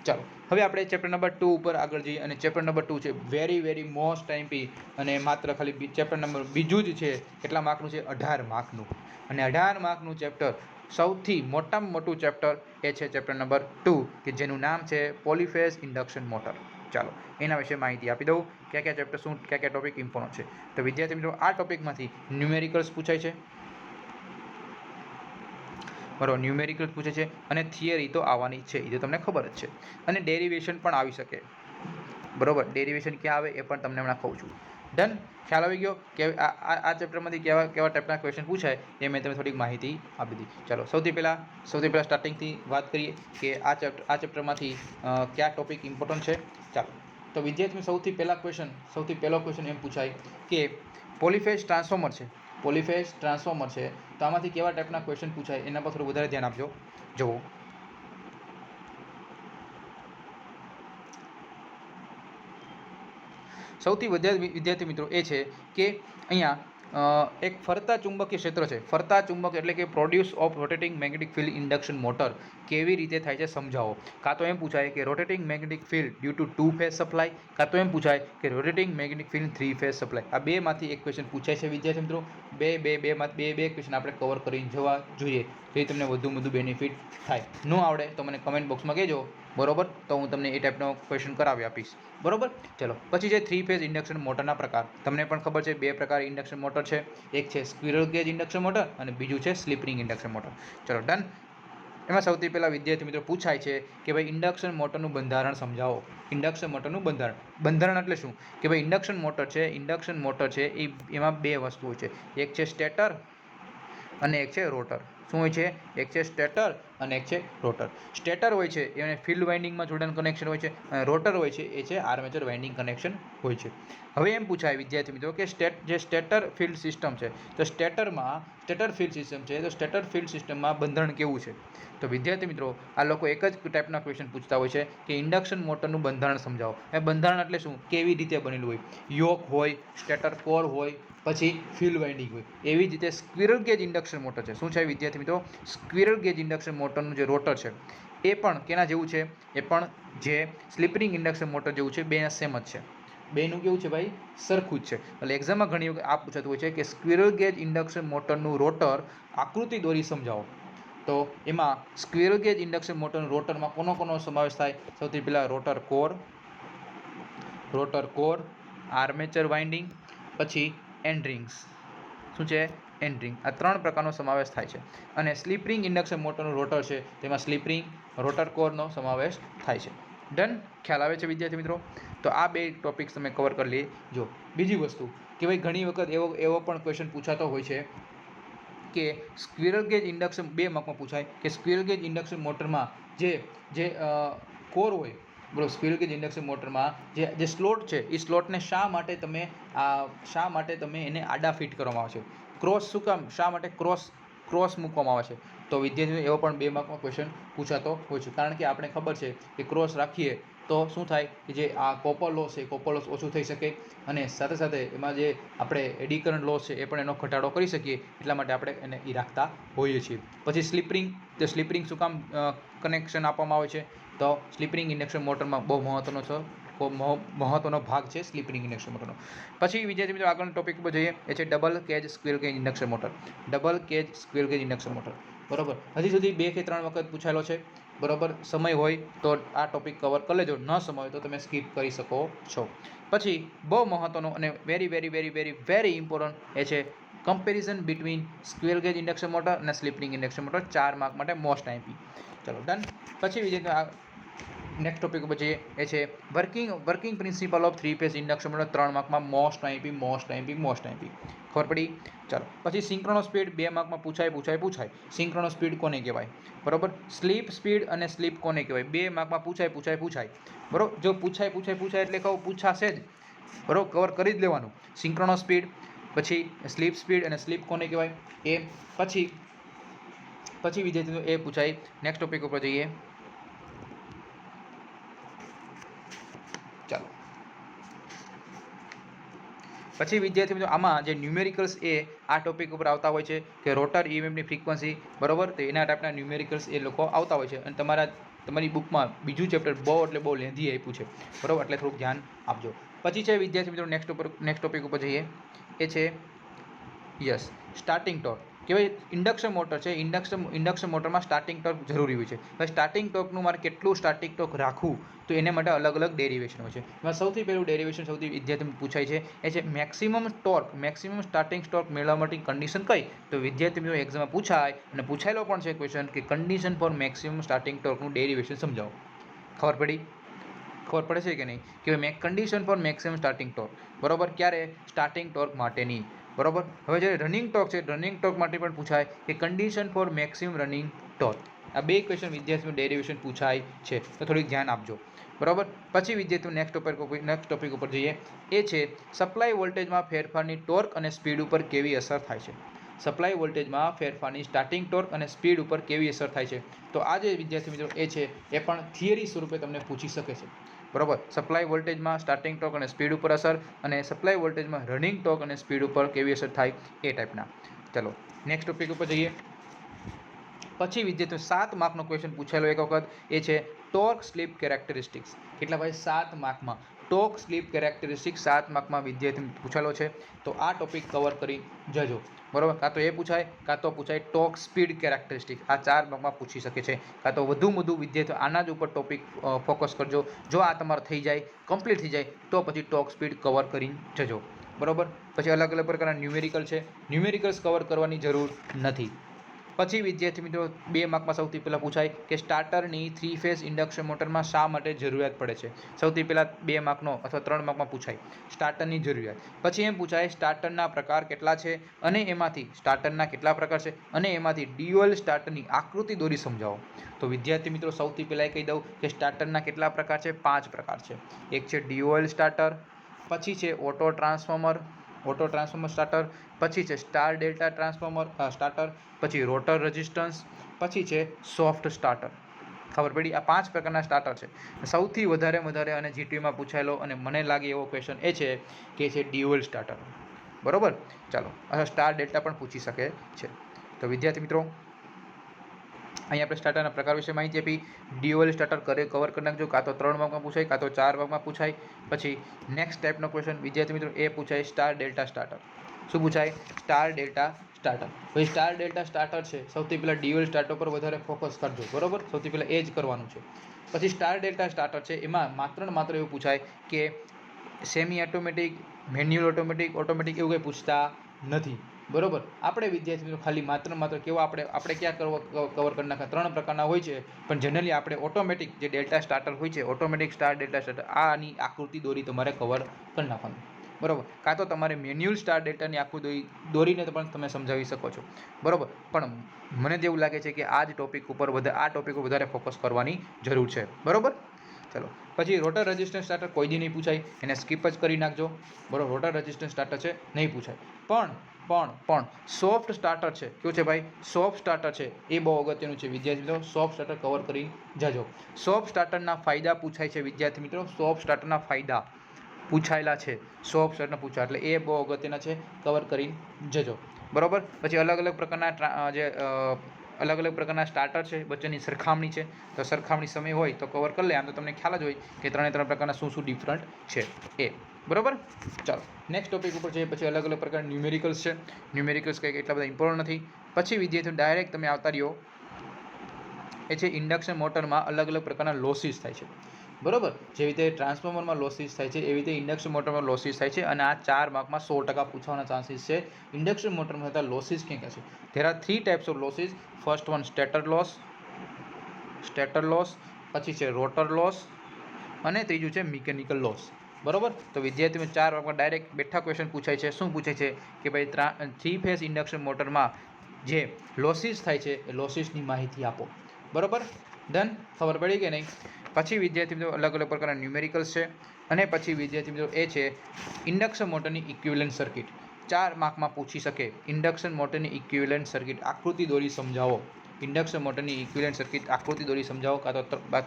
ચાલો હવે આપણે ચેપ્ટર નંબર 2 ઉપર આગળ જઈએ અને ચેપ્ટર નંબર 2 છે વેરી મોસ્ટ આઈએમપી અને માત્ર ખાલી ચેપ્ટર નંબર બીજું જ છે. કેટલા માર્કનું છે? 18 માર્કનું. અને 18 માર્કનું ચેપ્ટર સૌથી મોટામાં મોટું ચેપ્ટર એ છે ચેપ્ટર નંબર 2 કે જેનું નામ છે પોલીફેઝ ઇન્ડક્શન મોટર. ચાલો એના વિશે માહિતી આપી દઉં. કયા ચેપ્ટર શું, કયા ટોપિક ઇમ્પોર્ટન્ટ છે. તો વિદ્યાર્થી મિત્રો આ ટોપિકમાંથી ન્યુમેરિકલ્સ પૂછાય છે. બરાબર. ન્યુમેરિકલ્સ પૂછે છે અને થિયરી તો આવવાની છે, એ તો તમને ખબર જ છે. અને ડેરિવેશન પણ આવી શકે. બરોબર. ડેરિવેશન ક્યાં આવે એ પણ તમને હમણાં કહું છું. ડન. ખ્યાલ આવી ગયો કે આ ચેપ્ટરમાંથી કેવા ટાઈપના ક્વેશ્ચન પૂછાય એ મેં તમને થોડીક માહિતી આપી દીધી. ચાલો સૌથી પહેલાં સ્ટાર્ટિંગથી વાત કરીએ કે આ ચેપ્ટરમાંથી કયા ટોપિક ઇમ્પોર્ટન્ટ છે. ચાલો તો વિદ્યાર્થી સૌથી પહેલો ક્વેશ્ચન એમ પૂછાય કે પોલીફેઝ ટ્રાન્સફોર્મર છે તો આમાંથી કેવા ટાઈપના ક્વેશ્ચન પૂછાય એના પર થોડું વધારે ધ્યાન આપજો. જુઓ સૌથી વધારે વિદ્યાર્થી મિત્રો એ છે કે અહીંયા એક ફરતા ચુંબકીય ક્ષેત્ર છે. ફરતા ચુંબક એટલે કે produce of rotating magnetic field induction motor કેવી રીતે થાય છે સમજાવો. કાં તો એમ પૂછાય કે rotating magnetic field due to 2 phase supply, કાં તો એમ પૂછાય કે rotating magnetic field 3 phase supply. આ બેમાંથી એક ક્વેશ્ચન પૂછાય છે વિદ્યાર્થી મિત્રો. બે ક્વેશ્ચન આપણે કવર કરીને જવા જોઈએ, જે તમને વધુ બેનિફિટ થાય. ન આવડે તો મને કમેન્ટ બોક્સમાં કહેજો, બરોબર, તો હું તમને એ ટાઈપનો ક્વેશ્ચન કરાવી આપીશ, બરોબર. ચલો પછી છે 3 ફેઝ ઇન્ડક્શન મોટરના પ્રકાર. તમને પણ ખબર છે 2 પ્રકાર ઇન્ડક્શન મોટર છે. એક છે સ્ક્વિરલ કેજ ઇન્ડક્શન મોટર અને બીજું છે સ્લિપ રિંગ ઇન્ડક્શન મોટર. ચલો ડન. એમાં સૌથી પહેલાં વિદ્યાર્થી મિત્રો પૂછાય છે કે ભાઈ ઇન્ડક્શન મોટરનું બંધારણ સમજાવો. ઇન્ડક્શન મોટરનું બંધારણ એટલે શું કે ભાઈ ઇન્ડક્શન મોટર છે એમાં બે વસ્તુઓ છે. એક છે સ્ટેટર અને એક છે રોટર. શું હોય છે? એક છે સ્ટેટર અને એક છે રોટર. સ્ટેટર હોય છે એને ફિલ્ડ વાઇન્ડિંગમાં જોડાણ કનેક્શન હોય છે, અને રોટર હોય છે એ છે આર્મેચર વાઇન્ડિંગ કનેક્શન હોય છે. હવે એમ પૂછાય વિદ્યાર્થી મિત્રો કે જે સ્ટેટર ફિલ્ડ સિસ્ટમ છે, તો સ્ટેટર ફિલ્ડ સિસ્ટમમાં બંધારણ કેવું છે? તો વિદ્યાર્થી મિત્રો આ લોકો એક જ ટાઈપના ક્વેશ્ચન પૂછતા હોય છે કે ઇન્ડક્શન મોટરનું બંધારણ સમજાવો. એ બંધારણ એટલે શું? કેવી રીતે બનેલું હોય? યોક હોય, સ્ટેટર કોર હોય, પછી ફિલ્ડ વાઇન્ડિંગ હોય. એવી જ રીતે સ્ક્વિરલ ગેજ ઇન્ડક્શન મોટર છે. શું છે વિદ્યાર્થી મિત્રો? સ્ક્વિરલ ગેજ ઇન્ડક્શન મોટરનું જે રોટર છે એ પણ કેના જેવું છે? એ પણ જે સ્લિપ રિંગ ઇન્ડક્શન મોટર જેવું છે. બે સેમ જ છે. બેનું કેવું છે ભાઈ? સરખું જ છે. એટલે એક્ઝામમાં ઘણી વખત આ પૂછાતું હોય છે કે સ્ક્વિરલ ગેજ ઇન્ડક્શન મોટરનું રોટર આકૃતિ દોરી સમજાવો. તો એમાં સ્ક્વિરલ ગેજ ઇન્ડક્શન મોટરનું રોટરમાં કોનો સમાવેશ થાય? સૌથી પહેલાં રોટર કોર, આર્મેચર વાઇન્ડિંગ, પછી એન્ડ રિંગ્સ. શું છે? And ring. આ 3 પ્રકારનો સમાવેશ થાય છે. અને સ્લિપ રિંગ ઇન્ડક્શન મોટરનું રોટર છે તેમાં સ્લિપ રિંગ, રોટર કોરનો સમાવેશ થાય છે. ડન. ખ્યાલ આવે છે વિદ્યાર્થી મિત્રો? તો આ બે ટોપિક્સ તમે કવર કરી લેજો. બીજી વસ્તુ કે ભાઈ ઘણી વખત એવો પણ ક્વેશ્ચન પૂછાતો હોય છે કે સ્ક્વિરલ ગેજ ઇન્ડક્શન 2 માર્કમાં પૂછાય કે સ્ક્વિરલ ગેજ ઇન્ડક્શન મોટરમાં જે કોર હોય, બરોબર, સ્ક્વિરલ ગેજ ઇન્ડક્શન મોટરમાં જે સ્લોટ છે એ સ્લોટને શા માટે તમે એને આડા ફિટ કરવામાં આવે છે? ક્રોસ શું કામ? શા માટે ક્રોસ મૂકવામાં આવે છે? તો વિદ્યાર્થીઓ એવો પણ 2 માર્કમાં ક્વેશ્ચન પૂછાતો હોય છે. કારણ કે આપણે ખબર છે કે ક્રોસ રાખીએ તો શું થાય કે જે આ કોપર લોસ છે, કોપર લોસ ઓછું થઈ શકે, અને સાથે સાથે એમાં જે આપણે એડી કરંટ લોસ છે એ પણ એનો ઘટાડો કરી શકીએ. એટલા માટે આપણે એને એ રાખતા હોઈએ છીએ. પછી સ્લિપ રિંગ શું કામ કનેક્શન આપવામાં આવે છે? તો સ્લિપ રિંગ ઇન્ડક્શન મોટરમાં બહુ મહત્વનો ભાગ છે સ્લિપ રિંગ ઇન્ડક્શન મોટરનો. પછી વિદ્યાર્થી મિત્રો આગળનો ટોપિક ઉપર જઈએ. એ છે double cage squirrel cage induction motor. Double cage squirrel cage induction motor, બરોબર. હજી સુધી 2 કે 3 વખત પૂછાયેલો છે, બરોબર. સમય હોય તો આ ટોપિક કવર કરી લેજો, ન સમય હોય તો તમે સ્કીપ કરી શકો છો. પછી બહુ મહત્વનો અને વેરી ઇમ્પોર્ટન્ટ એ છે comparison between squirrel cage induction motor અને slip ring induction motor. 4 mark માટે મોસ્ટ આઈપી. ચલો ડન. પછી વિદ્યાર્થીઓ નેક્સ્ટ ટોપિક ઉપર જઈએ. એ છે working principle of 3 phase induction motor. 3 માર્કમાં મોસ્ટ આઈપી. ખબર પડી? ચાલો. પછી સિંક્રનો સ્પીડ 2 માર્કમાં પૂછાય. સિંક્રનો સ્પીડ કોને કહેવાય? બરોબર. સ્લીપ સ્પીડ અને સ્લીપ કોને કહેવાય? 2 માર્કમાં પૂછાય. બરોબર. જો પૂછાય એટલે કહું પૂછાશે જ, બરોબર. કવર કરી જ લેવાનું. સિંક્રનો સ્પીડ, પછી સ્લીપ સ્પીડ અને સ્લીપ કોને કહેવાય એ. પછી વિદ્યાર્થીઓ એ પૂછાય. નેક્સ્ટ ટોપિક ઉપર જઈએ. ચાલો. પછી વિદ્યાર્થી મિત્રો આમાં જે ન્યુમેરિકલ્સ એ આ ટોપિક ઉપર આવતા હોય છે કે રોટર ઈએમએફની ફ્રીક્વન્સી, બરોબર. તો એના ટાઈપના ન્યુમેરિકલ્સ એ લોકો આવતા હોય છે. અને તમારી બુકમાં બીજું ચેપ્ટર બહુ લેન્ધી આપ્યું છે, બરોબર. એટલે થોડુંક ધ્યાન આપજો. પછી છે વિદ્યાર્થી મિત્રો નેક્સ્ટ ટોપિક ઉપર જઈએ. એ છે સ્ટાર્ટિંગ ટોર્ક. કે ભાઈ ઇન્ડક્શન મોટર છે, ઇન્ડક્શન મોટરમાં સ્ટાર્ટિંગ ટોર્ક જરૂરી હોય છે. ભાઈ સ્ટાર્ટિંગ ટોર્કનું મારે કેટલું સ્ટાર્ટિંગ ટોર્ક રાખવું, તો એને માટે અલગ ડેરિવેશન હોય છે. એમાં સૌથી પહેલું ડેરિવેશન વિદ્યાર્થી પૂછાય છે એ છે મેક્સિમમ સ્ટાર્ટિંગ ટોર્ક મેળવવા માટે કન્ડિશન કઈ? તો વિદ્યાર્થી મિત્રો એક્ઝામમાં પૂછાય અને પૂછાયેલો પણ છે ક્વેશ્ચન કે કન્ડિશન ફોર મેક્સિમમ સ્ટાર્ટિંગ ટોર્કનું ડેરિવેશન સમજાવો. ખબર પડે છે કે નહીં? કે condition for maximum starting torque, બરોબર. ક્યારે? સ્ટાર્ટિંગ ટોર્ક માટેની, બરોબર. હવે જે રનિંગ ટોર્ક છે, રનિંગ ટોર્ક માટે પણ પૂછાય કે condition for maximum running torque. આ બે ક્વેશ્ચન વિદ્યાર્થીઓ ડેરિવેશન પૂછાય છે, તો થોડીક ધ્યાન આપજો, બરોબર. પછી વિદ્યાર્થીઓ નેક્સ્ટ ટોપિક ઉપર જઈએ. એ છે સપ્લાય વોલ્ટેજમાં ફેરફારની ટોર્ક અને સ્પીડ ઉપર કેવી અસર થાય છે? સપ્લાય વોલ્ટેજમાં ફેરફારની સ્ટાર્ટિંગ ટોર્ક અને સ્પીડ ઉપર કેવી અસર થાય છે? તો આ જે વિદ્યાર્થી મિત્રો એ છે એ પણ થિયરી સ્વરૂપે તમને પૂછી શકે છે, બરાબર. સપ્લાય વોલ્ટેજમાં સ્ટાર્ટિંગ ટોર્ક અને સ્પીડ ઉપર અસર, અને સપ્લાય વોલ્ટેજમાં રનિંગ ટોર્ક અને સ્પીડ ઉપર કેવી અસર થાય એ ટાઈપના. ચલો નેક્સ્ટ ટોપિક ઉપર જઈએ. પછી વિદ્યાર્થીઓ 7 માર્કનો ક્વેશ્ચન પૂછાયેલો એક વખત, એ છે ટોર્ક સ્લીપ કેરેક્ટરિસ્ટિક્સ. કેટલા ભાઈ? 7 માર્કમાં ટોર્ક સ્લીપ કેરેક્ટરિસ્ટિક્સ 7 માર્કમાં વિદ્યાર્થી પૂછાયેલો છે. તો આ ટોપિક કવર કરી જજો. બરાબર. કાં તો એ પૂછાય, કાં તો પૂછાય ટોર્ક સ્પીડ કેરેક્ટરિસ્ટિક. આ 4 માર્કમાં પૂછી શકે છે. કાં તો વધુ વિદ્યાર્થીઓ આના જ ઉપર ટોપિક ફોકસ કરજો. જો આ તમારો થઈ જાય, કમ્પ્લીટ થઈ જાય, તો પછી ટોર્ક સ્પીડ કવર કરી જજો. બરાબર. પછી અલગ પ્રકારના ન્યુમેરિકલ છે, ન્યુમેરિકલ્સ કવર કરવાની જરૂર નથી. પછી વિદ્યાર્થી મિત્રો 2 માર્કમાં સૌથી પહેલાં પૂછાય કે સ્ટાર્ટરની 3 ફેઝ ઇન્ડક્શન મોટરમાં શા માટે જરૂરિયાત પડે છે. સૌથી પહેલાં 2 માર્કનો અથવા 3 માર્કમાં પૂછાય સ્ટાર્ટરની જરૂરિયાત. પછી એમ પૂછાય સ્ટાર્ટરના પ્રકાર કેટલા છે અને એમાંથી સ્ટાર્ટરના કેટલા પ્રકાર છે અને એમાંથી ડ્યુઅલ સ્ટાર્ટરની આકૃતિ દોરી સમજાવો. તો વિદ્યાર્થી મિત્રો સૌથી પહેલાં કહી દઉં કે સ્ટાર્ટરના કેટલા પ્રકાર છે? 5 પ્રકાર છે. એક છે ડ્યુઅલ સ્ટાર્ટર, પછી છે ઓટો ટ્રાન્સફોર્મર સ્ટાર્ટર, પછી છે સ્ટાર ડેલ્ટા ટ્રાન્સફોર્મર સ્ટાર્ટર, પછી રોટર રેઝિસ્ટન્સ, પછી છે સોફ્ટ સ્ટાર્ટર. ખબર પડી? આ 5 પ્રકારના સ્ટાર્ટર છે. સૌથી વધારે અને જીટીયુમાં પૂછાયેલો અને મને લાગે એવો ક્વેશ્ચન એ છે કે છે ડ્યુઅલ સ્ટાર્ટર. બરોબર. ચાલો, સ્ટાર ડેલ્ટા પણ પૂછી શકે છે. તો વિદ્યાર્થી મિત્રો અહીં આપણે સ્ટાર્ટરના પ્રકાર વિશે માહિતી આપી. ડ્યુઅલ સ્ટાર્ટર કવર કરી નાખજો. કાં તો 3 માર્કમાં પૂછાય, કાં તો 4 માર્કમાં પૂછાય. પછી નેક્સ્ટ ટાઈપનો ક્વેશ્ચન વિદ્યાર્થી મિત્રો એ પૂછાય સ્ટાર ડેલ્ટા સ્ટાર્ટર. શું પૂછાય? Star delta starter. ભાઈ સ્ટાર ડેલ્ટા સ્ટાર્ટર છે, સૌથી પહેલાં ડ્યુઅલ સ્ટાર્ટર પર વધારે ફોકસ કરજો. બરોબર. સૌથી પહેલાં એ જ કરવાનું છે. પછી સ્ટાર ડેલ્ટા સ્ટાર્ટર છે, એમાં માત્ર એવું પૂછાય કે સેમી ઓટોમેટિક, મેન્યુઅલ ઓટોમેટિક એવું કંઈ પૂછતા નથી. બરોબર. આપણે વિદ્યાર્થી મિત્રો ખાલી માત્ર કેવા આપણે ક્યાં કવર કરી નાખ્યા 3 પ્રકારના હોય છે, પણ જનરલી આપણે ઓટોમેટિક જે ડેલ્ટા સ્ટાર્ટર હોય છે, ઓટોમેટિક સ્ટાર ડેલ્ટા સ્ટાર્ટર, આની આકૃતિ દોરી તમારે કવર કરી નાખવાનું. બરોબર. કાં તો તમારે મેન્યુઅલ સ્ટાર ડેલ્ટાની આકૃતિ દોરીને પણ તમે સમજાવી શકો છો. બરોબર. પણ મને તો એવું લાગે છે કે આ ટોપિક ઉપર વધારે ફોકસ કરવાની જરૂર છે. બરોબર. ચલો પછી રોટર રેઝિસ્ટન્સ સ્ટાર્ટર કોઈ દી નહીં પૂછાય, એને સ્કીપ જ કરી નાખજો. બરોબર. રોટર રેઝિસ્ટન્સ સ્ટાર્ટર છે, નહીં પૂછાય. પણ સોફ્ટ સ્ટાર્ટર છે. કેવું છે ભાઈ? સોફ્ટ સ્ટાર્ટર છે, એ બહુ અગત્યનું છે. વિદ્યાર્થી મિત્રો સોફ્ટ સ્ટાર્ટર કવર કરી જજો. સોફ્ટ સ્ટાર્ટરના ફાયદા પૂછાય છે વિદ્યાર્થી મિત્રો. સોફ્ટ સ્ટાર્ટરના ફાયદા પૂછાયેલા છે. સોફ્ટ સ્ટાર્ટરના પૂછા એટલે એ બહુ અગત્યના છે, કવર કરી જજો. બરોબર. પછી અલગ પ્રકારના સ્ટાર્ટર છે, વચ્ચેની સરખામણી છે. તો સરખામણી સમય હોય તો કવર કરી લે. આમ તો તમને ખ્યાલ જ હોય કે 3 પ્રકારના શું ડિફરન્ટ છે એ. બરોબર. ચાલો નેક્સ્ટ ટોપિક ઉપર જઈએ. પછી અલગ પ્રકારના ન્યુમેરિકલ્સ છે. ન્યુમેરિકલ્સ કંઈક એટલા બધા ઇમ્પોર્ટન્ટ નથી. પછી વિદ્યાર્થીઓ ડાયરેક્ટ તમે આવતા રહ્યો એ છે ઇન્ડક્શન મોટરમાં અલગ પ્રકારના લોસીસ થાય છે. બરોબર. જેવી રીતે ટ્રાન્સફોર્મરમાં લોસીસ થાય છે, એવી રીતે ઇન્ડક્શન મોટરમાં લોસીસ થાય છે. અને આ 4 માર્કમાં 100% પૂછવાના ચાન્સીસ છે. ઇન્ડક્શન મોટરમાં થતા લોસીસ ક્યાં છે? There are 3 types of losses. First one stator loss, પછી છે રોટર લોસ, અને ત્રીજું છે મિકેનિકલ લોસ. બરોબર. તો વિદ્યાર્થીઓ 4 માર્કમાં ડાયરેક્ટ બેઠા ક્વેશ્ચન પૂછાય છે. શું પૂછે છે કે ભાઈ 3 ફેઝ ઇન્ડક્શન મોટરમાં જે લોસીસ થાય છે એ લોસીસની માહિતી આપો. બરોબર. ડન. ખબર પડી કે નહીં? પછી વિદ્યાર્થી મિત્રો અલગ પ્રકારના ન્યુમેરિકલ્સ છે. અને પછી વિદ્યાર્થી મિત્રો એ છે ઇન્ડક્શન મોટરની ઇક્વિવેલન્ટ સર્કિટ. 4 માર્કમાં પૂછી શકે. ઇન્ડક્શન મોટરની ઇક્વિવેલન્ટ સર્કિટ આકૃતિ દોરી સમજાવો. ઇન્ડક્શન મોટરની ઇક્વિવેલન્ટ સર્કિટ આકૃતિ દોરી સમજાવો. કાં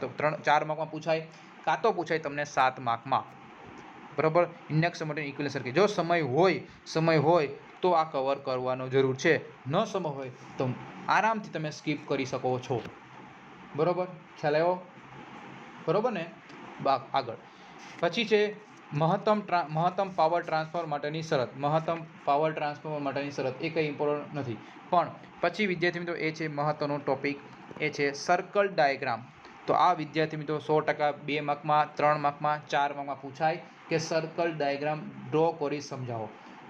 તો 4 માર્કમાં પૂછાય, કાં તો પૂછાય તમને 7 માર્કમાં. બરોબર. ઇન્ડક્શન મોટરની ઇક્વિવેલન્ટ સર્કિટ જો સમય હોય તો આ કવર કરવાનો જરૂર છે. ન સમય હોય તો આરામથી તમે સ્કીપ કરી શકો છો. બરોબર. ખ્યાલ આવ્યો? બરોબર ને? આગળ પછી છે મહત્તમ પાવર ટ્રાન્સફર માટેની શરત. મહત્તમ પાવર ટ્રાન્સફર માટેની શરત એ કંઈ ઇમ્પોર્ટન્ટ નથી. પણ પછી વિદ્યાર્થી મિત્રો એ છે મહત્વનો ટોપિક, એ છે સર્કલ ડાયાગ્રામ. તો આ વિદ્યાર્થી મિત્રો 100% 2 માર્કમાં, 3 માર્કમાં, 4 માર્કમાં પૂછાય કે સર્કલ ડાયાગ્રામ ડ્રો કરી સમજાવો.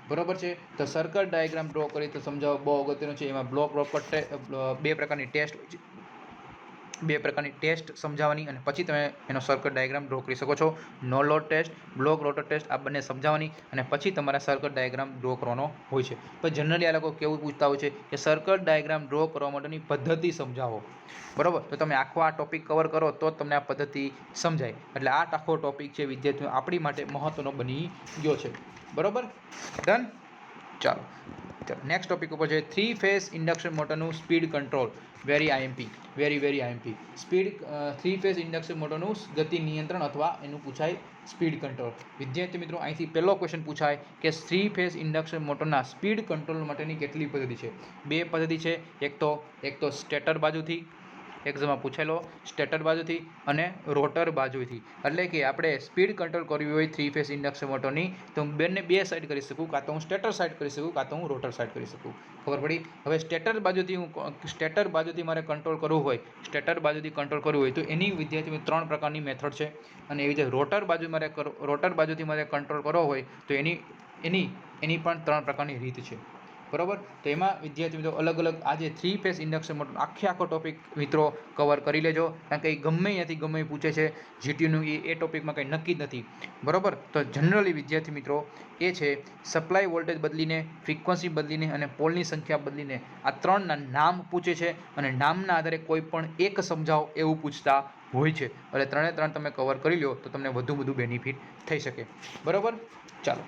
બરોબર છે. તો સર્કલ ડાયાગ્રામ ડ્રો કરી તો સમજાવો બહુ અગત્યનું છે. એમાં બ્લોક રોટર 2 પ્રકારની ટેસ્ટ હોય છે. 2 પ્રકારની ટેસ્ટ સમજાવવાની અને પછી તમે એનો સર્કલ ડાયાગ્રામ ડ્રો કરી શકો છો. No load test, block rotor test, આ બંને સમજાવવાની અને પછી તમારા સર્કલ ડાયાગ્રામ ડ્રો કરવાનો હોય છે. પણ જનરલી આ લોકો કેવું પૂછતા હોય છે કે સર્કલ ડાયાગ્રામ ડ્રો કરવા માટેની પદ્ધતિ સમજાવો. બરોબર. તો તમે આખો આ ટોપિક કવર કરો તો જ તમને આ પદ્ધતિ સમજાય. એટલે આ આખો ટોપિક છે વિદ્યાર્થીઓ આપણી માટે મહત્વનો બની ગયો છે. બરોબર. ડન. ચાલો ચાલો નેક્સ્ટ ટોપિક ઉપર છે 3 ફેઝ ઇન્ડક્શન મોટરનું speed control. Very IMP, very IMP. Speed 3 phase induction મોટરનું ગતિ નિયંત્રણ અથવા એનું પૂછાય સ્પીડ કંટ્રોલ. વિદ્યાર્થી મિત્રો અહીંથી પહેલો ક્વેશ્ચન પૂછાય કે 3 ફેઝ ઇન્ડક્શન મોટરના સ્પીડ કંટ્રોલ માટેની કેટલી પદ્ધતિ છે? બે પદ્ધતિ છે. એક તો સ્ટેટર બાજુથી, એક્ઝામમાં પૂછેલો સ્ટેટર બાજુથી અને રોટર બાજુથી. એટલે કે આપણે સ્પીડ કંટ્રોલ કરવી હોય 3 ફેઝ ઇન્ડક્શન મોટરની તો હું બે સાઈડ કરી શકું, કાં તો હું સ્ટેટર સાઈડ કરી શકું, કાં તો હું રોટર સાઈડ કરી શકું. ખબર પડી? હવે સ્ટેટર બાજુથી મારે કંટ્રોલ કરવું હોય, સ્ટેટર બાજુથી કંટ્રોલ કરવું હોય તો એની વિદ્યાર્થી 3 પ્રકારની મેથડ છે. અને એવી રીતે રોટર બાજુથી મારે કંટ્રોલ કરવો હોય તો એની પણ 3 પ્રકારની રીત છે. બરાબર? તો એમાં વિદ્યાર્થી મિત્રો અલગ આ જે 3 ફેઝ ઇન્ડક્શન મોટર આખો ટોપિક મિત્રો કવર કરી લેજો, કારણ કે એ ગમે ત્યાંથી પૂછે છે. જીટીયુનું એ ટોપિકમાં કંઈ નક્કી જ નથી. બરાબર? તો જનરલી વિદ્યાર્થી મિત્રો એ છે સપ્લાય વોલ્ટેજ બદલીને, ફ્રીક્વન્સી બદલીને અને પોલની સંખ્યા બદલીને આ 3ના નામ પૂછે છે અને નામના આધારે કોઈ પણ એક સમજાવો એવું પૂછતા હોય છે. એટલે 3 તમે કવર કરી લો તો તમને વધુ બેનિફિટ થઈ શકે. બરાબર? ચાલો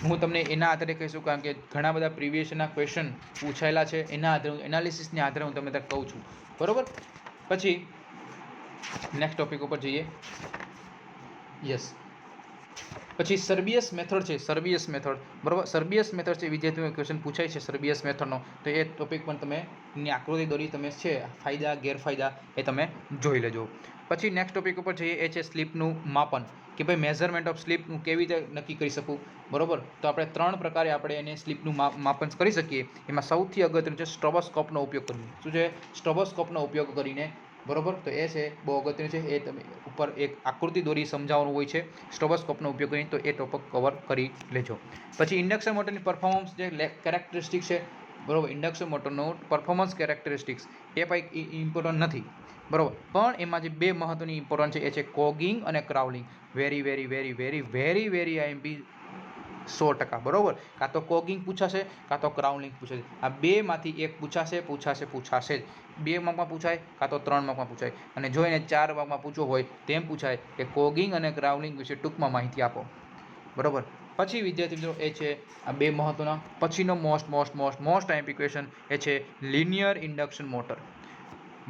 હું તમને એના આધારે કહીશું, કારણ કે ઘણા બધા પ્રીવિયસના ક્વેશ્ચન પૂછાયેલા છે. એના આધારે એનાલિસિસની આધારે હું તમને કહું છું. બરાબર? પછી નેક્સ્ટ ટોપિક ઉપર જઈએ. યસ, પછી સર્બિયસ મેથડ છે. સર્બિયસ મેથડ, બરાબર? સર્બિયસ મેથડ છે વિદ્યાર્થીઓને ક્વેશ્ચન પૂછાય છે સર્બિયસ મેથડનો, તો એ ટોપિક પણ તમે એની આકૃતિ દોરી તમે છે ફાયદા ગેરફાયદા એ તમે જોઈ લેજો. પછી નેક્સ્ટ ટોપિક ઉપર જઈએ, એ છે સ્લીપનું માપન, કે ભાઈ મેઝરમેન્ટ ઓફ સ્લીપ હું કેવી રીતે નક્કી કરી શકું. બરાબર? તો આપણે 3 પ્રકારે આપણે એને સ્લીપનું માપન કરી શકીએ. એમાં સૌથી અગત્યનું છે સ્ટ્રોબોસ્કોપનો ઉપયોગ કરીને. શું છે? સ્ટ્રોબોસ્કોપનો ઉપયોગ કરીને. બરાબર? તો એ છે બહુ અગત્યનું છે. એ તમે ઉપર એક આકૃતિ દોરી સમજાવવાનું હોય છે સ્ટ્રોબોસ્કોપનો ઉપયોગ કરીને, તો એ ટોપિક કવર કરી લેજો. પછી ઇન્ડક્શન મોટરની પરફોર્મન્સ જે કેરેક્ટરિસ્ટિક છે, બરાબર, ઇન્ડક્શન મોટરનો પરફોર્મન્સ કેરેક્ટરિસ્ટિક્સ એ કંઈ ઇમ્પોર્ટન્ટ નથી. બરાબર? પણ એમાં જે 2 મહત્વની ઇમ્પોર્ટન્ટ છે એ છે કોગિંગ અને ક્રાઉલિંગ. Very IMP 100%. બરાબર? કાં તો કોગિંગ પૂછાશે, કાં તો ક્રાઉલિંગ પૂછાશે. આ 2માંથી એક પૂછાશે જ. 2 માર્કમાં પૂછાય, કાં તો 3 માર્કમાં પૂછાય. અને જો એને 4 માર્કમાં પૂછવો હોય તેમ પૂછાય કે કોગિંગ અને ક્રાઉલિંગ વિશે ટૂંકમાં માહિતી આપો. બરાબર? પછી વિદ્યાર્થી મિત્રો એ છે આ 2 મહત્વના. પછીનો મોસ્ટ આઈએમપી ક્વેશ્ચન એ છે linear induction motor.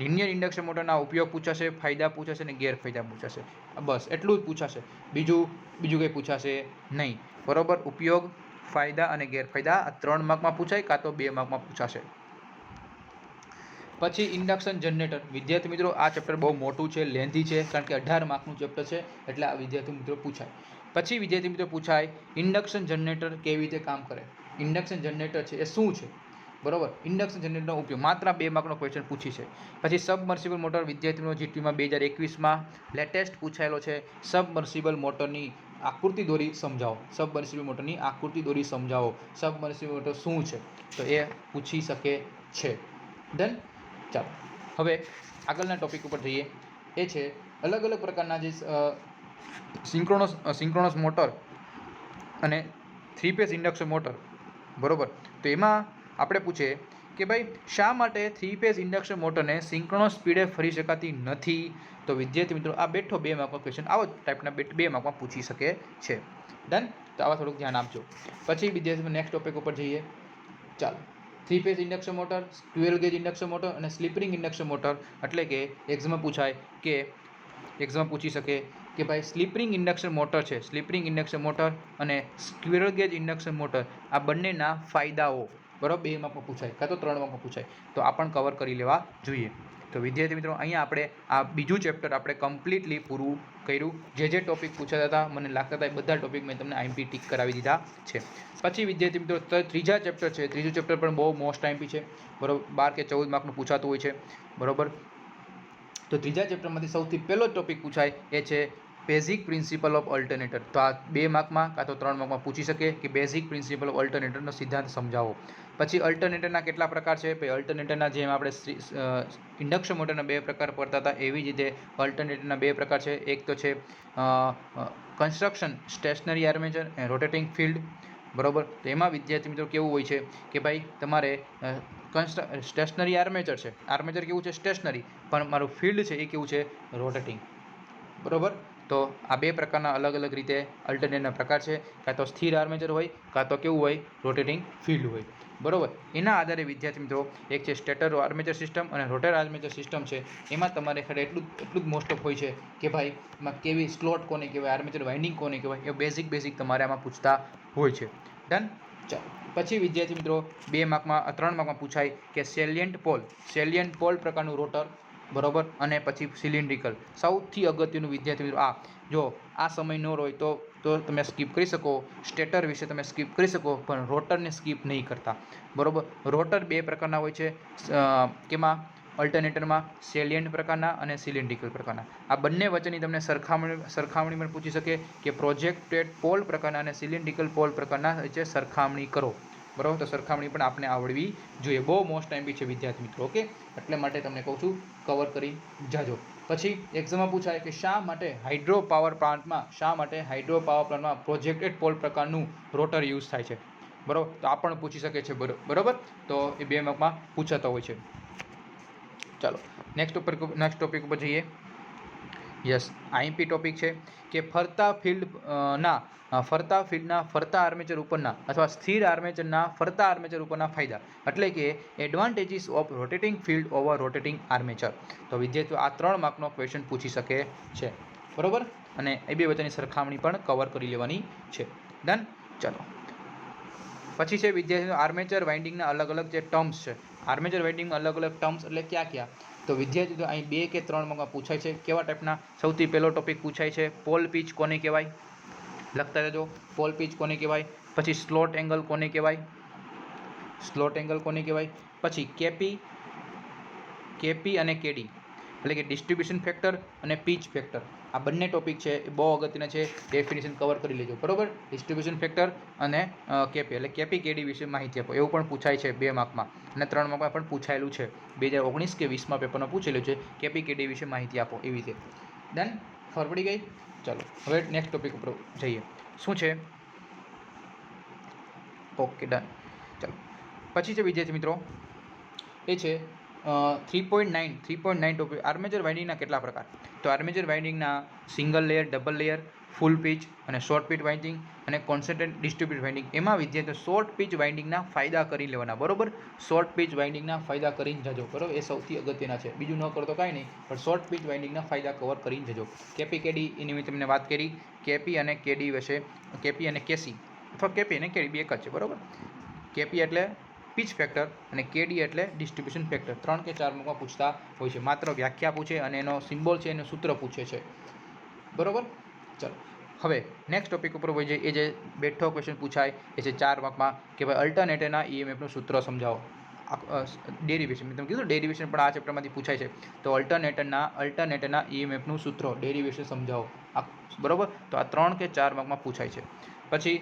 Linear induction મોટરના ઉપયોગ પૂછાશે, ફાયદા પૂછાશે અને ગેરફાયદા પૂછાશે. બસ એટલું જ પૂછાશે, બીજું કંઈ પૂછાશે નહીં. બરાબર? ઉપયોગ, ફાયદા અને ગેરફાયદા આ 3 માર્કમાં પૂછાય, કાં તો 2 માર્કમાં પૂછાશે. પછી ઇન્ડક્શન જનરેટર. વિદ્યાર્થી મિત્રો આ ચેપ્ટર બહુ મોટું છે, લેન્ધી છે, કારણ કે 18 માર્કનું ચેપ્ટર છે, એટલે આ વિદ્યાર્થી મિત્રો પૂછાય. પછી વિદ્યાર્થી મિત્રો પૂછાય ઇન્ડક્શન જનરેટર કેવી રીતે કામ કરે. ઇન્ડક્શન જનરેટર છે એ શું છે? બરાબર? ઇન્ડક્શન જનરેટરનો ઉપયોગ માત્ર 2 માર્કનો ક્વેશ્ચન પૂછી છે. પછી સબમર્સિબલ મોટર. વિદ્યાર્થીનો જીટીયુમાં 2021માં લેટેસ્ટ પૂછાયેલો છે. સબમર્સિબલ મોટરની આકૃતિ દોરી સમજાવો. સબમર્સિબલ મોટરની આકૃતિ દોરી સમજાવો. સબમર્સિબલ મોટર શું છે? તો એ પૂછી શકે છે. ડન? ચાલો હવે આગળના ટોપિક ઉપર જઈએ. એ છે અલગ પ્રકારના જે સિંક્રોનસ મોટર અને 3 ફેઝ ઇન્ડક્શન મોટર. બરાબર? તો એમાં આપણે પૂછીએ કે ભાઈ શા માટે 3 ફેઝ ઇન્ડક્શન મોટરને સિંક્રોનસ સ્પીડે ફરી શકાતી નથી? તો વિદ્યાર્થી મિત્રો આ બેઠો 2 માર્કનો ક્વેશ્ચન આવો ટાઈપના 2 માર્કમાં પૂછી શકે છે. ડન? તો આવા થોડુંક ધ્યાન આપજો. પછી વિદ્યાર્થી નેક્સ્ટ ટોપિક ઉપર જઈએ. ચાલો, 3 phase induction motor, 12 gauge induction motor અને સ્લીપ રિંગ ઇન્ડક્શન મોટર. એટલે કે એક્ઝામમાં પૂછી શકે કે ભાઈ સ્લીપ રિંગ ઇન્ડક્શન મોટર છે, સ્લીપ રિંગ ઇન્ડક્શન મોટર અને સ્ક્વિરલ ગેજ ઇન્ડક્શન મોટર, આ બંનેના ફાયદાઓ. બરાબર? 2 માર્કમાં પૂછાય, કાં તો 3 માર્કમાં પૂછાય, તો આ પણ કવર કરી લેવા જોઈએ. તો વિદ્યાર્થી મિત્રો અહીંયા આપણે આ બીજું ચેપ્ટર આપણે કમ્પ્લીટલી પૂરું કર્યું. જે ટોપિક પૂછાતા હતા મને લાગતા હતા એ બધા ટોપિક મેં તમને આઈએમપી ટીક કરાવી દીધા છે. પછી વિદ્યાર્થી મિત્રો ત્રીજા ચેપ્ટર છે. ત્રીજું ચેપ્ટર પણ બહુ મોસ્ટ આઈએમપી છે. બરાબર? 12 કે 14 માર્કનું પૂછાતું હોય છે. બરાબર? તો ત્રીજા ચેપ્ટરમાંથી સૌથી પહેલો ટોપિક પૂછાય એ છે બેઝિક પ્રિન્સિપલ ઓફ અલ્ટરનેટર. તો આ 2 માર્કમાં કાં તો 3 માર્કમાં પૂછી શકે કે બેઝિક પ્રિન્સિપલ ઓફ અલ્ટરનેટરનો સિદ્ધાંત સમજાવો. પછી અલ્ટરનેટરના કેટલા પ્રકાર છે? ભાઈ અલ્ટરનેટરના જેમ આપણે ઇન્ડક્શન મોટરના 2 પ્રકાર પડતા હતા એવી જ રીતે અલ્ટરનેટરના 2 પ્રકાર છે. એક તો છે કન્સ્ટ્રક્શન સ્ટેશનરી આર્મેચર અને રોટેટિંગ ફિલ્ડ. બરાબર? તો એમાં વિદ્યાર્થી મિત્રો કેવું હોય છે કે ભાઈ તમારે સ્ટેશનરી આર્મેચર છે, આર્મેચર કેવું છે? સ્ટેશનરી, પણ મારું ફિલ્ડ છે એ કેવું છે? રોટેટિંગ. બરાબર? તો આ બે પ્રકારના અલગ અલગ રીતે અલ્ટરનેટના પ્રકાર છે, કાં તો સ્થિર આર્મેચર હોય કાં તો કેવું હોય રોટેટિંગ ફિલ્ડ હોય, બરોબર. એના આધારે વિદ્યાર્થી મિત્રો એક છે સ્ટેટર આર્મેચર સિસ્ટમ અને રોટર આર્મેચર સિસ્ટમ છે. એમાં તમારે ખાલી એટલું જ મોસ્ટ ઓફ હોય છે કે ભાઈ એમાં કેવી સ્લોટ કોને કહેવાય, આર્મેચર વાઇન્ડિંગ કોને કહેવાય, એ બેઝિક તમારે આમાં પૂછતા હોય છે. ડન. ચાલો પછી વિદ્યાર્થી મિત્રો 3 માર્કમાં પૂછાય કે સેલિયન્ટ પોલ પ્રકારનું રોટર, બરોબર, અને પછી સિલિન્ડ્રિકલ. સૌથી અગત્યનું વિદ્યાર્થી મિત્રો આ જો આ સમય ન હોય તો તમે સ્કીપ કરી શકો, સ્ટેટર વિશે તમે સ્કીપ કરી શકો, પણ રોટરને સ્કીપ નહીં કરતા, બરોબર. રોટર બે પ્રકારના હોય છે, કેમાં અલ્ટરનેટરમાં સેલિયન્ટ પ્રકારના અને સિલિન્ડ્રિકલ પ્રકારના. આ બંને વચ્ચેની તમને સરખામણી પણ પૂછી શકે કે પ્રોજેક્ટેડ પોલ પ્રકારના અને સિલિન્ડ્રિકલ પોલ પ્રકારના વચ્ચે સરખામણી કરો, બરાબર. તો સરખામણી પણ આપણે આવડવી જોઈએ. બહુ મોસ્ટ ટાઈમ બી છે વિદ્યાર્થી મિત્રો, ઓકે. એટલે માટે તમને કહું છું કવર કરી જાજો. પછી એક્ઝામમાં પૂછાય કે શા માટે હાઇડ્રો પાવર પ્લાન્ટમાં પ્રોજેક્ટેડ પોલ પ્રકારનું રોટર યુઝ થાય છે, બરાબર. તો આ પણ પૂછી શકે છે, બરાબર. તો એ 2 માર્કમાં પૂછાતા હોય છે. ચાલો નેક્સ્ટ ટોપિક ઉપર જઈએ. યસ, આઈએમપી ટોપિક છે કે ફરતા ફિલ્ડના ફરતા આર્મેચર ઉપરના અથવા સ્થિર આર્મેચરના ફરતા આર્મેચર ઉપરના ફાયદા, એટલે કે advantages of rotating field over rotating armature. તો વિદ્યાર્થીઓ આ 3 માર્કનો ક્વેશ્ચન પૂછી શકે છે, બરોબર. અને એ બે વચ્ચેની સરખામણી પણ કવર કરી લેવાની છે. ડન. ચાલો પછી છે વિદ્યાર્થીઓ આર્મેચર વાઇન્ડિંગના અલગ અલગ જે ટર્મ્સ છે. આર્મેચર વાઇન્ડિંગમાં અલગ અલગ ટર્મ્સ એટલે ક્યાં? તો વિદ્યાર્થીઓ અહીં 2 કે 3 માર્કમાં પૂછાય છે. કેવા ટાઈપના? સૌથી પહેલો ટોપિક પૂછાય છે પોલ પીચ કોને કહેવાય, લખતા જજો. પોલ પીચ કોને કહેવાય? પછી સ્લોટ એંગલ કોને કહેવાય? પછી કેપી અને કેડી, એટલે કે ડિસ્ટ્રીબ્યુશન ફેક્ટર અને પીચ ફેક્ટર. આ બંને ટોપિક છે એ બહુ અગત્યના છે, ડેફિનેશન કવર કરી લેજો, બરોબર. ડિસ્ટ્રીબ્યુશન ફેક્ટર અને કેપી એટલે કેપી કેડી વિશે માહિતી આપો, એવું પણ પૂછાય છે 2 માર્કમાં અને 3 માર્કમાં પણ પૂછાયેલું છે. 2019 કે 20માં પેપરમાં પૂછેલું છે કેપી કેડી વિશે માહિતી આપો, એવી રીતે. ડન. ખબર પડી ગઈ. ચાલો હવે નેક્સ્ટ ટોપિક ઉપર જઈએ. શું છે? Okay, done. ચાલો પછી છે વિદ્યાર્થી મિત્રો એ છે 3.9 ટોપિક આર્મેચર વાઇન્ડિંગના કેટલા પ્રકાર. તો આર્મેચર વાઇન્ડિંગના single layer, double layer, full pitch અને શોર્ટ પીચ વાઇન્ડિંગ અને કોન્સન્ટ્રેટ ડિસ્ટ્રીબ્યુટ વાઇન્ડિંગ. એમાં વિદ્યાર્થીઓ શોર્ટ પીચ વાઇન્ડિંગના ફાયદા કરી લેવાના, બરોબર. શોર્ટ પીચ વાઇન્ડિંગના ફાયદા કરીને જજો, બરોબર. એ સૌથી અગત્યના છે. બીજું ન કરો તો કાંઈ નહીં, પણ શોર્ટ પીચ વાઇન્ડિંગના ફાયદા કવર કરીને જજો. કેપી કેડી એની મેં તમને વાત કરી. કેપી અને કેડી વિશે, કેપી અને કેસી અથવા કેપી અને કેડી બે એક જ છે, બરોબર. કેપી એટલે પીચ ફેક્ટર અને કેડી એટલે ડિસ્ટ્રીબ્યુશન ફેક્ટર. 3 કે 4 માર્કમાં પૂછતા હોય છે. માત્ર વ્યાખ્યા પૂછે અને એનો સિમ્બોલ છે, એનું સૂત્ર પૂછે છે, બરોબર. ચાલો હવે નેક્સ્ટ ટોપિક ઉપર હોય છે એ જે બેઠો ક્વેશ્ચન પૂછાય એ છે 4 માર્કમાં કે ભાઈ અલ્ટરનેટરના ઈએમએફનું સૂત્ર સમજાવો. ડેરિવેશન મેં તમને કીધું, ડેરિવેશન પણ આ ચેપ્ટરમાંથી પૂછાય છે. તો અલ્ટરનેટરના ઈએમએફનું સૂત્ર ડેરિવેશન સમજાવો, બરોબર. તો આ 3 કે 4 માર્કમાં પૂછાય છે. પછી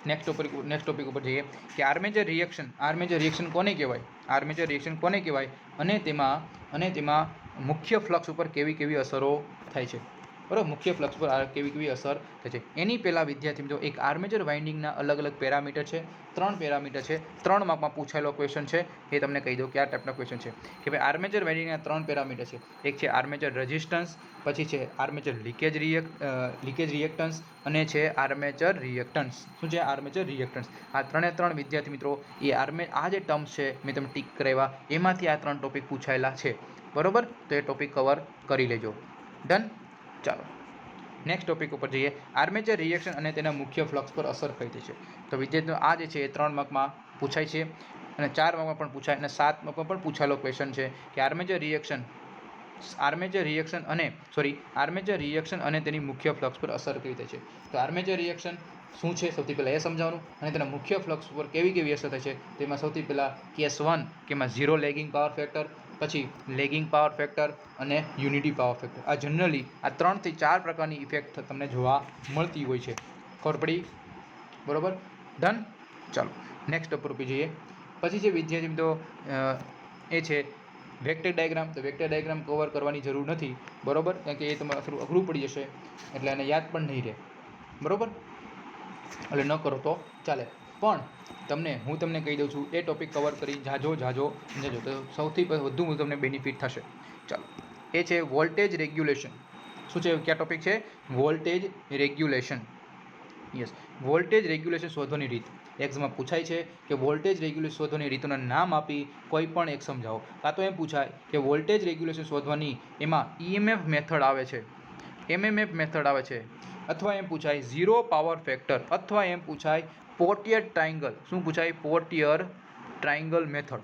નેક્સ્ટ ટોપિક ઉપર જઈએ કે આર્મેચર રિએક્શન કોને કહેવાય અને તેમાં મુખ્ય ફ્લક્સ ઉપર કેવી અસરો થાય છે, બરાબર. મુખ્ય ફ્લક્સ પર કેવી અસર થાય છે. એની પહેલાં વિદ્યાર્થી મિત્રો એક આર્મેચર વાઇન્ડિંગના અલગ અલગ પેરામીટર છે, 3 પેરામીટર છે. 3 માર્કમાં પૂછાયેલો ક્વેશ્ચન છે, એ તમને કહી દઉં કે આ ટાઈપનો ક્વેશ્ચન છે કે ભાઈ આર્મેચર વાઇન્ડિંગના 3 પેરામીટર છે. એક છે આર્મેચર રેઝિસ્ટન્સ, પછી છે આર્મેચર લીકેજ રિએક્ટન્સ અને છે આર્મેચર રિએક્ટન્સ. શું છે? Armature reactance. આ 3 વિદ્યાર્થી મિત્રો એ આ જે ટર્મ્સ છે મેં તમને ટીક કરાવ્યા, એમાંથી આ 3 ટોપિક પૂછાયેલા છે, બરોબર. તો એ ટોપિક કવર કરી લેજો. ડન. ચાલો નેક્સ્ટ ટોપિક ઉપર જઈએ. આર્મેચર રિએક્શન અને તેના મુખ્ય ફ્લક્સ પર અસર કઈ થઈ છે. તો વિદ્યાર્થીઓ આ જે છે એ 3 માર્કમાં પૂછાય છે અને 4 માર્કમાં પણ પૂછાય અને 7 માર્કમાં પણ પૂછાયેલો ક્વેશ્ચન છે કે આર્મેચર રિએક્શન અને તેની મુખ્ય ફ્લક્સ પર અસર કેવી થાય છે. તો આર્મેચર રિએક્શન શું છે સૌથી પહેલાં એ સમજાવવાનું, અને તેના મુખ્ય ફ્લક્સ ઉપર કેવી અસર થાય છે. તેમાં સૌથી પહેલાં કેસ 1 કે એમાં 0 લેગિંગ પાવર ફેક્ટર, પછી લેગિંગ પાવર ફેક્ટર અને યુનિટી પાવર ફેક્ટર. આ જનરલી આ 3 થી 4 પ્રકારની ઇફેક્ટ તમને જોવા મળતી હોય છે. ખબર પડી? બરોબર. ડન. ચાલો નેક્સ્ટ ઉપર જઈએ. પછી જે વિદ્યાર્થી મિત્રો એ છે વેક્ટર ડાયાગ્રામ. તો વેક્ટર ડાયાગ્રામ કવર કરવાની જરૂર નથી, બરોબર, કારણ કે એ તમારે થોડું અઘરું પડી જશે, એટલે એને યાદ પણ નહીં રહે, બરોબર. એટલે ન કરો તો ચાલે, પણ હું તમને કહી દઉં છું એ ટોપિક કવર કરી જાજો તો સૌથી વધુ તમને બેનિફિટ થશે. ચાલો એ છે વોલ્ટેજ રેગ્યુલેશન. શું છે, કયા ટોપિક છે? Voltage regulation. Yes, voltage regulation શોધવાની રીત. એક્ઝામમાં પૂછાય છે કે વોલ્ટેજ રેગ્યુલેશન શોધવાની રીતોના નામ આપી કોઈ પણ એક સમજાવો. કાં તો એમ પૂછાય કે વોલ્ટેજ રેગ્યુલેશન શોધવાની એમાં EMF મેથડ આવે છે, MMF મેથડ આવે છે, અથવા એમ પૂછાય ઝીરો પાવર ફેક્ટર, અથવા એમ પૂછાય પોર્ટિયર ટ્રાયંગલ. શું પૂછાય? પોર્ટિયર ટ્રાયંગલ મેથડ.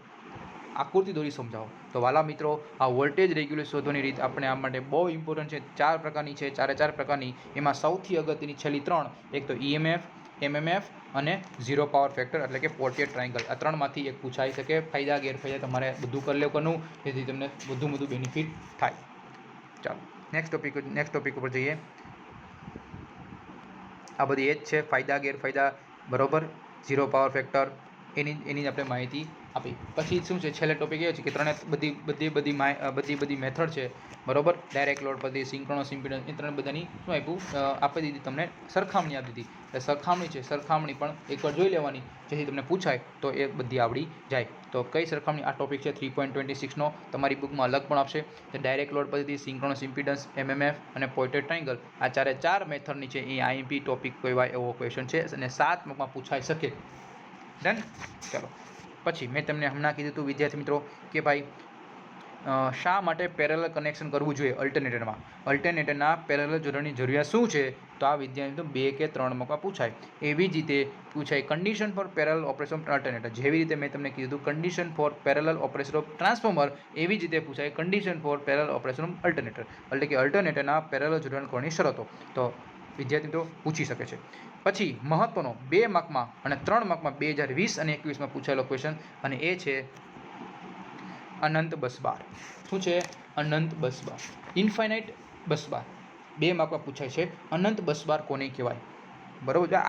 આકૃતિ દોરી સમજાવો. તો વાલા મિત્રો, આ વોલ્ટેજ રેગ્યુલેશન શોધવાની રીત આપણે આ માટે બહુ ઇમ્પોર્ટન્ટ છે. 4 પ્રકારની છે, 4 પ્રકારની. એમાં સૌથી અગત્યની છેલ્લી 3, એક તો EMF, MMF અને ઝીરો પાવર ફેક્ટર એટલે કે પોર્ટિયર ટ્રાયંગલ. આ 3માંથી એક પૂછાઈ શકે. ફાયદા ગેરફાયદા તમારે બધું કરી લેવાનું, જેથી તમને બધું બેનિફિટ થાય. ચાલો નેક્સ્ટ ટોપિક ઉપર જઈએ. આ બધી એ જ છે, ફાયદા ગેરફાયદા, બરોબર, ઝીરો પાવર ફેક્ટર, એની આપણે માહિતી આપી. પછી શું છે, છેલ્લે ટોપિક એ છે કે બધી મેથડ છે, બરોબર, ડાયરેક્ટ લોડ પદ્ધતિ, સિંક્રોનસ ઇમ્પિડન્સ, એ ત્રણ બધાની શું આપ્યું, આપી દીધી તમને, સરખામણી આપી દીધી. એટલે સરખામણી છે, સરખામણી પણ એકવાર જોઈ લેવાની, જેથી તમને પૂછાય તો એ બધી આવડી જાય. તો કઈ સરખામણી? આ ટોપિક છે 3.26નો, તમારી બુકમાં અલગ પણ આપશે. ડાયરેક્ટ લોડ પદ્ધતિ, સિંક્રોનસ ઇમ્પિડન્સ, MMF અને પોર્ટિયર ટ્રાયંગલ, આ 4 મેથડની છે. એ IMP ટોપિક કહેવાય એવો ક્વેશ્ચન છે અને 7 માર્કમાં પૂછાઈ શકે. ડન. ચાલો, પછી મેં તમને હમણાં કીધું હતું વિદ્યાર્થી મિત્રો કે ભાઈ શા માટે પેરેલલ કનેક્શન કરવું જોઈએ અલ્ટરનેટરમાં. અલ્ટરનેટરના પેરેલલ જોડવાની જરૂરિયાત શું છે? તો આ વિદ્યાર્થી મિત્રો 2 કે 3 માર્કમાં પૂછાય. એવી જ રીતે પૂછાય condition for parallel operation of alternator. જેવી રીતે મેં તમને કીધું condition for parallel operation of transformer, એવી જ રીતે પૂછાય condition for parallel operation of alternator, એટલે કે અલ્ટરનેટરના પેરેલલ જોડાણ કરવાની શરતો. તો વિદ્યાર્થી મિત્રો પૂછી શકે છે. પછી મહત્વનો 2 માર્કમાં અને 3 માર્કમાં 2020 અને 21માં પૂછાયેલો ક્વેશ્ચન, અને એ છે અનંત બસ બાર. શું છે? અનંત બસ બાર, ઇન્ફાઇનાઇટ બસ બાર. 2 માર્કમાં પૂછાય છે. અનંત બસ બાર કોને કહેવાય? બરોબર.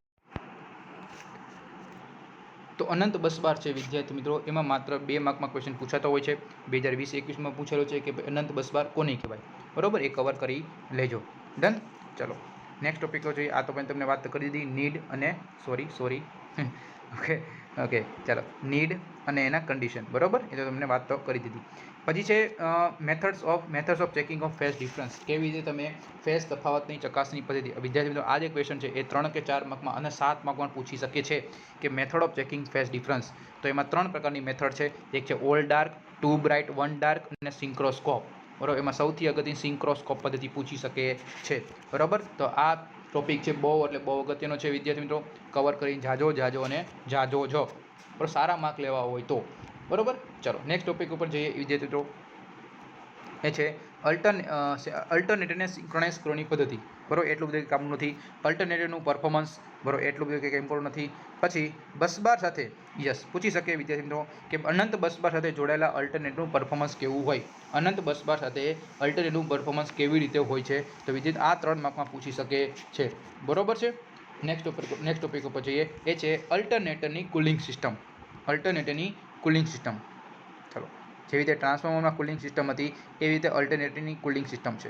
તો અનંત બસ બાર છે વિદ્યાર્થી મિત્રો, એમાં માત્ર 2 માર્કમાં ક્વેશ્ચન પૂછાતો હોય છે. 2020-21માં પૂછેલો છે કે અનંત બસ બાર કોને કહેવાય. બરોબર, એ કવર કરી લેજો. ડન. ચલો નેક્સ્ટ ટોપિક જોઈએ. આ તો મેં તમને વાત કરી દીધી નીડ અને સોરી ઓકે ચાલો, નીડ અને એના કન્ડિશન, બરોબર, એ તો તમને વાત તો કરી દીધી. પછી છે methods of checking of phase difference. કેવી રીતે તમે ફેઝ તફાવતની ચકાસણી પદ્ધતિ. વિદ્યાર્થી મિત્રો આ જે ક્વેશ્ચન છે એ 3 કે 4 માર્કમાં અને 7 માર્કમાં પૂછી શકે છે કે method of checking phase difference. તો એમાં 3 પ્રકારની મેથડ છે. એક છે ઓલ ડાર્ક, 2 બ્રાઇટ, 1 ડાર્ક અને સિંક્રોસ્કોપ. બરાબર, એમાં સૌથી અગત્યની સિંક્રોસ્કોપ પદ્ધતિ પૂછી શકે છે. બરાબર, તો આ ટોપિક છે બહુ એટલે બહુ અગત્યનો છે વિદ્યાર્થી મિત્રો. કવર કરી જાજો અને જાજો. બરાબર, સારા માર્ક લેવા હોય તો. બરાબર, ચલો નેક્સ્ટ ટોપિક ઉપર જઈએ વિદ્યાર્થી મિત્રો. એ છે અલ્ટરનેટરને સિંક્રનાઇઝ કરવાની પદ્ધતિ. બરાબર, એટલું બધું કામ નથી. અલ્ટરનેટરનું પરફોર્મન્સ, બરાબર, એટલું બધું કંઈ ઇમ્પોર્ટન્ટ નથી. પછી બસબાર સાથે પૂછી શકે વિદ્યાર્થી મિત્રો કે અનંત બસબાર સાથે જોડાયેલા અલ્ટરનેટનું પરફોર્મન્સ કેવું હોય. અનંત બસબાર સાથે અલ્ટરનેટનું પરફોર્મન્સ કેવી રીતે હોય છે? તો વિદ્યાર્થી આ 3 માર્કમાં પૂછી શકે છે. બરોબર છે. નેક્સ્ટ ટોપિક ઉપર જઈએ. એ છે અલ્ટરનેટરની કુલિંગ સિસ્ટમ. અલ્ટરનેટરની કુલિંગ સિસ્ટમ. ચલો, જેવી રીતે ટ્રાન્સફોર્મરમાં કુલિંગ સિસ્ટમ હતી એવી રીતે અલ્ટરનેટરની કુલિંગ સિસ્ટમ છે.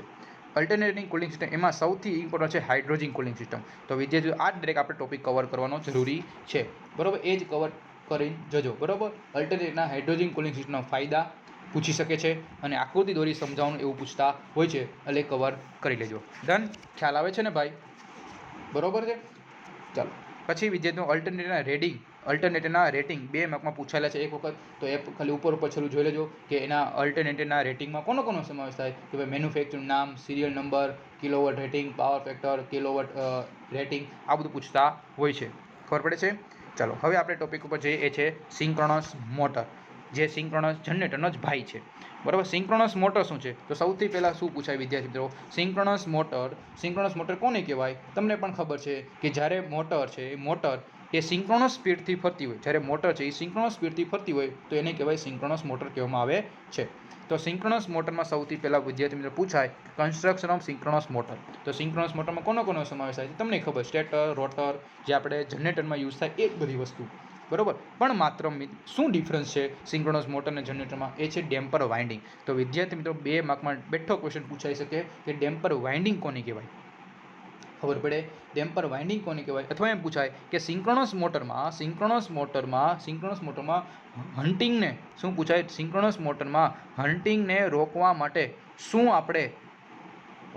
અલ્ટરનેટની કુલિંગ સિસ્ટમ એમાં સૌથી ઇમ્પોર્ટન્ટ છે હાઇડ્રોજન કુલિંગ સિસ્ટમ. તો વિદ્યાર્થીઓ આ ડાયરેક્ટ આપણે ટોપિક કવર કરવાનો જરૂરી છે. બરોબર, એ જ કવર કરી જજો. બરોબર, અલ્ટરનેટના હાઇડ્રોજન કુલિંગ સિસ્ટમના ફાયદા પૂછી શકે છે અને આકૃતિ દોરી સમજાવવાનું એવું પૂછતા હોય છે, એટલે કવર કરી લેજો. ડન. ખ્યાલ આવે છે ને ભાઈ? બરોબર છે. ચાલો, પછી વિદ્યાર્થીઓ અલ્ટરનેટરના રેટિંગ 2 માર્કમાં પૂછાયેલા છે એક વખત. તો એ ખાલી ઉપર છેલ્લું જોઈ લેજો કે એના અલ્ટરનેટરના રેટિંગમાં કોનો સમાવેશ થાય. કે ભાઈ મેન્યુફેક્ચરિંગ નામ, serial number, kilowatt rating, power factor, kilowatt rating, આ બધું પૂછતા હોય છે. ખબર પડે છે? ચાલો, હવે આપણે ટોપિક ઉપર જઈએ. એ છે સિંક્રોનસ મોટર, જે સિંક્રોનસ જનરેટરનો જ ભાઈ છે. બરાબર, સિંક્રોનસ મોટર શું છે? તો સૌથી પહેલાં શું પૂછાય વિદ્યાર્થી મિત્રો? સિંક્રોનસ મોટર કોને કહેવાય? તમને પણ ખબર છે કે જ્યારે મોટર એ સિંક્રોનસ સ્પીડથી ફરતી હોય. જ્યારે મોટર છે એ સિંક્રોનસ સ્પીડથી ફરતી હોય તો એને કહેવાય સિંક્રોનસ મોટર કહેવામાં આવે છે. તો સિંક્રોનસ મોટરમાં સૌથી પહેલાં વિદ્યાર્થી મિત્રો પૂછાય કન્સ્ટ્રક્શન ઓફ સિંક્રોનસ મોટર. તો સિંક્રોનસ મોટરમાં કોનો સમાવેશ થાય છે તમને ખબર? સ્ટેટર, રોટર, જે આપણે જનરેટરમાં યુઝ થાય એ જ બધી વસ્તુ. બરોબર, પણ માત્ર શું ડિફરન્સ છે સિંક્રોનસ મોટર અને જનરેટરમાં? એ છે ડેમ્પર વાઇન્ડિંગ. તો વિદ્યાર્થી મિત્રો 2 માર્કમાં બેઠો ક્વેશ્ચન પૂછાઈ શકે કે ડેમ્પર વાઇન્ડિંગ કોને કહેવાય. ખબર પડે ડેમ્પર વાઇન્ડિંગ કોને કહેવાય. અથવા એમ પૂછાય કે સિંક્રોનસ મોટરમાં હન્ટિંગને શું પૂછાય? સિંક્રોનસ મોટરમાં હન્ટિંગને રોકવા માટે શું આપણે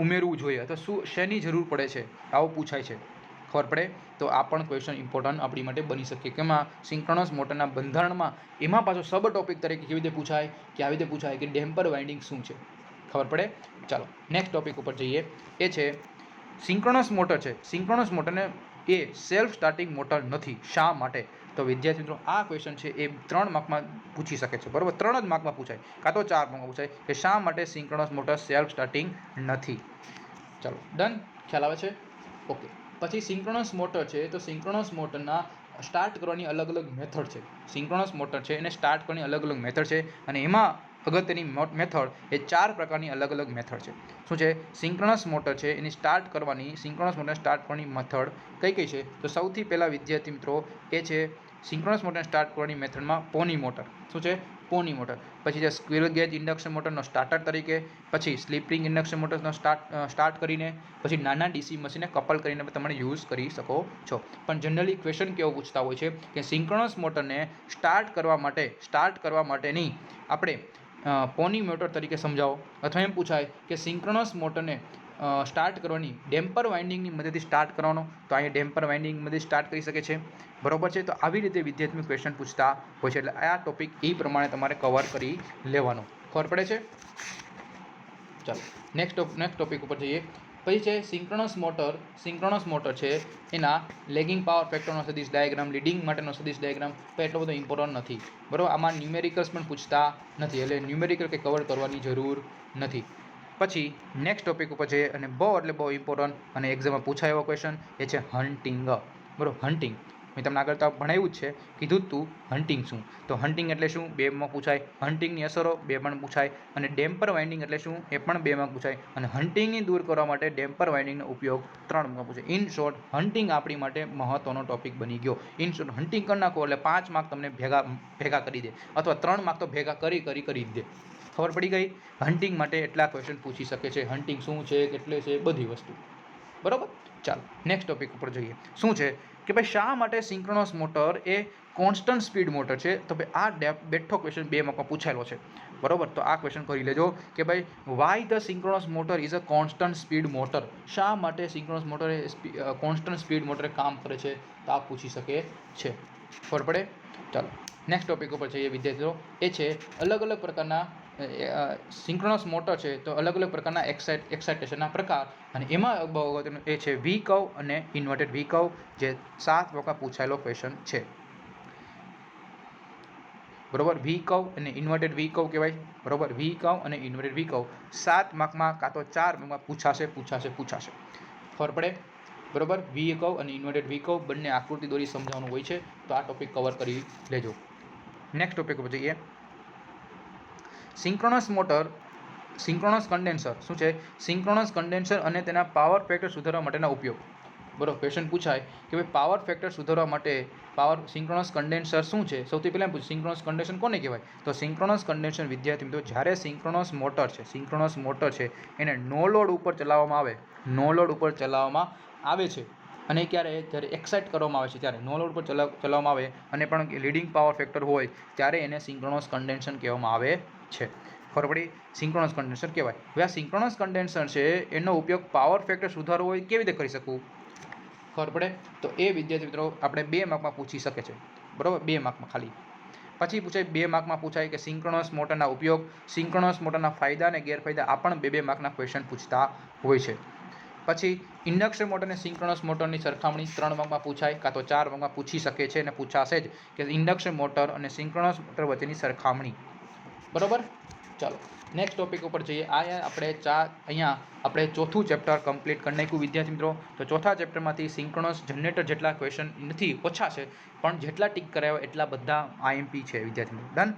ઉમેરવું જોઈએ અથવા શું શેની જરૂર પડે છે આવું પૂછાય છે, ખબર પડે તો આ પણ ક્વેશ્ચન ઇમ્પોર્ટન્ટ આપણી માટે બની શકે કે એમાં સિંક્રનસ મોટરના બંધારણમાં એમાં પાછો સબ ટોપિક તરીકે કેવી રીતે પૂછાય કે આવી રીતે પૂછાય કે ડેમ્પર વાઇન્ડિંગ શું છે, ખબર પડે. ચાલો નેક્સ્ટ ટોપિક ઉપર જઈએ. એ છે સિંક્રનસ મોટર છે. સિંક્રનસ મોટરને એ સેલ્ફ સ્ટાર્ટિંગ મોટર નથી, શા માટે? તો વિદ્યાર્થી મિત્રો આ ક્વેશ્ચન છે એ 3 માર્કમાં પૂછી શકે છે, બરોબર. 3 જ માર્કમાં પૂછાય કાં તો 4 માર્કમાં પૂછાય કે શા માટે સિંક્રનસ મોટર સેલ્ફ સ્ટાર્ટિંગ નથી. ચાલો ડન, ખ્યાલ આવે છે? ઓકે. પછી સિંક્રનસ મોટર છે તો સિંક્રનસ મોટરના સ્ટાર્ટ કરવાની અલગ અલગ મેથડ છે. સિંક્રનસ મોટર છે એને સ્ટાર્ટ કરવાની અલગ અલગ મેથડ છે અને એમાં અગત્યની મેથડ એ 4 પ્રકારની અલગ અલગ મેથડ છે. શું છે? સિંક્રનસ મોટર છે એની સ્ટાર્ટ કરવાની સિંક્રનસ મોટર સ્ટાર્ટ કરવાની મેથડ કઈ કઈ છે? તો સૌથી પહેલા વિદ્યાર્થી મિત્રો એ છે સિંક્રનસ મોટર સ્ટાર્ટ કરવાની મેથડમાં પોની મોટર. શું છે? Pony motor. પછી છે સ્ક્વિરલ ગેજ ઇન્ડક્શન મોટરનો સ્ટાર્ટર તરીકે, પછી સ્લિપ રિંગ ઇન્ડક્શન મોટરનો સ્ટાર્ટ કરીને, પછી નાના ડીસી મશીનને કપલ કરીને તમે યુઝ કરી શકો છો. પણ જનરલી ક્વેશ્ચન કેવો પૂછતા હોય છે કે સિંક્રનસ મોટરને સ્ટાર્ટ કરવા માટેની આપણે પોની મોટર તરીકે સમજાવો, અથવા એમ પૂછાય કે સિંક્રનસ મોટરને સ્ટાર્ટ કરવાની ડેમ્પર વાઇન્ડિંગની મદદથી સ્ટાર્ટ કરવાનો, તો અહીંયા ડેમ્પર વાઇન્ડિંગની મદદથી સ્ટાર્ટ કરી શકે છે, બરોબર છે. તો આવી રીતે વિદ્યાર્થીઓ ક્વેશ્ચન પૂછતા હોય છે, એટલે આ ટોપિક એ પ્રમાણે તમારે કવર કરી લેવાનો, ખબર પડે છે. ચાલો નેક્સ્ટ ટોપિક ઉપર જઈએ. પછી છે સિંક્રનસ મોટર છે એના લેગિંગ પાવર ફેક્ટરનો સદિશ ડાયાગ્રામ, લીડિંગ માટેનો સદિશ ડાયાગ્રામ તો એટલો બધો ઇમ્પોર્ટન્ટ નથી, બરાબર. આમાં ન્યુમેરિકલ્સ પણ પૂછતા નથી, એટલે ન્યુમેરિકલ કંઈ કવર કરવાની જરૂર નથી. પછી નેક્સ્ટ ટોપિક ઉપર જઈએ અને બહુ એટલે બહુ ઇમ્પોર્ટન્ટ અને એક્ઝામમાં પૂછાય એવો ક્વેશ્ચન એ છે હન્ટિંગ, બરાબર. હન્ટિંગ મેં તમને આગળ તો ભણાવ્યું જ છે, કીધું જ તું હન્ટિંગ શું. તો હન્ટિંગ એટલે શું? 2 માં પૂછાય. હન્ટિંગની અસરો 2 પણ પૂછાય. અને ડેમ્પર વાઇન્ડિંગ એટલે શું? એ પણ 2 માં પૂછાય. અને હન્ટિંગને દૂર કરવા માટે ડેમ્પર વાઇન્ડિંગનો ઉપયોગ 3 માં પૂછાય. ઇન શોર્ટ હન્ટિંગ આપણી માટે મહત્વનો ટોપિક બની ગયો. ઇન શોર્ટ હન્ટિંગ કરી નાખો એટલે 5 માર્ક તમને ભેગા કરી દે, અથવા 3 માર્ક તો ભેગા કરી જ દે. ખબર પડી ગઈ? હન્ટિંગ માટે એટલા ક્વેશ્ચન પૂછી શકે છે. હન્ટિંગ શું છે, કેટલે છે, બધી વસ્તુ, બરોબર. ચાલો નેક્સ્ટ ટોપિક ઉપર જઈએ. શું છે કે ભાઈ શા માટે સિંક્રનસ મોટર એ કોન્સ્ટન્ટ સ્પીડ મોટર છે? તો ભાઈ આ બેઠો ક્વેશ્ચન 2 માર્કમાં પૂછાયેલો છે, બરોબર. તો આ ક્વેશ્ચન કરી લેજો કે ભાઈ Y the synchronous motor is a constant speed motor. શા માટે સિંક્રનસ મોટર એ કોન્સ્ટન્ટ સ્પીડ મોટરે કામ કરે છે? તો આ પૂછી શકે છે, ખબર પડે. ચાલો નેક્સ્ટ ટોપિક ઉપર જઈએ વિદ્યાર્થીઓ. એ છે અલગ અલગ પ્રકારના સિંક્રનસ મોટર છે તો અલગ અલગ પ્રકારના એક્સાઇટેશનના પ્રકાર, અને એમાં બહુ અગત્યનું એ છે વી કર્વ અને ઇન્વર્ટેડ વી કર્વ, જે 7 વખત પૂછાયેલો ક્વેશ્ચન છે, બરોબર. વી કર્વ અને ઇન્વર્ટેડ વી કર્વ કહેવાય, બરોબર. વી કર્વ અને ઇન્વર્ટેડ વી કર્વ 7 માર્કમાં કાં તો 4 માર્કમાં પૂછાશે, ખબર પડે, બરોબર. વી કર્વ અને ઇન્વર્ટેડ વી કર્વ બંને આકૃતિ દોરી સમજાવવાનું હોય છે, તો આ ટોપિક કવર કરી લેજો. નેક્સ્ટ ટોપિક ઉપર જઈએ. Synchronous condenser. શું છે? સિંક્રનસ કન્ડેન્સર અને તેના પાવર ફેક્ટર સુધારવા માટેના ઉપયોગ, બરોબર. ક્વેશ્ચન પૂછાય કે ભાઈ પાવર ફેક્ટર સુધારવા માટે સિંક્રનસ કન્ડેન્સર શું છે? સૌથી પહેલાં પૂછ સિંક્રનસ કન્ડેન્સર કોને કહેવાય? તો સિંક્રનસ કન્ડેન્સર વિદ્યાર્થી મિત્રો જ્યારે સિંક્રનસ મોટર છે એને નો લોડ ઉપર ચલાવવામાં આવે છે, અને જ્યારે એક્સાઇટ કરવામાં આવે છે ત્યારે નો લોડ પર ચલાવવામાં આવે અને પણ લીડિંગ પાવર ફેક્ટર હોય ત્યારે એને સિંક્રનસ કન્ડેન્સર કહેવામાં આવે છે, ખબર પડી. સિંક્રનસ કન્ડેન્સર કહેવાય. હવે આ સિંક્રનસ કન્ડેન્સર છે એનો ઉપયોગ પાવર ફેક્ટર સુધારવો હોય કેવી રીતે કરી શકું, ખબર પડે. તો એ વિદ્યાર્થી મિત્રો આપણે 2 માર્કમાં પૂછી શકે છે, બરોબર. 2 માર્કમાં ખાલી. પછી પૂછાય 2 માર્કમાં પૂછાય કે સિંક્રનસ મોટરના ઉપયોગ, સિંક્રનસ મોટરના ફાયદા અને ગેરફાયદા, આ પણ 2 માર્કના ક્વેશ્ચન પૂછતા હોય છે. પછી ઇન્ડક્શન મોટર અને સિંક્રનસ મોટરની સરખામણી 3 માર્કમાં પૂછાય, કાં તો 4 માર્કમાં પૂછી શકે છે અને પૂછાશે જ કે ઇન્ડક્શન મોટર અને સિંક્રનસ મોટર વચ્ચેની સરખામણી, બરોબર. ચાલો નેક્સ્ટ ટોપિક ઉપર જઈએ. અહીંયા આપણે ચોથું ચેપ્ટર કમ્પ્લીટ કરી નાખ્યું વિદ્યાર્થી મિત્રો. તો ચોથા ચેપ્ટરમાંથી સિંક્રનસ જનરેટર જેટલા ક્વેશ્ચન નથી, ઓછા છે, પણ જેટલા ટીક કરાવ્યા એટલા બધા આઈએમપી છે વિદ્યાર્થી મિત્રો. ડન.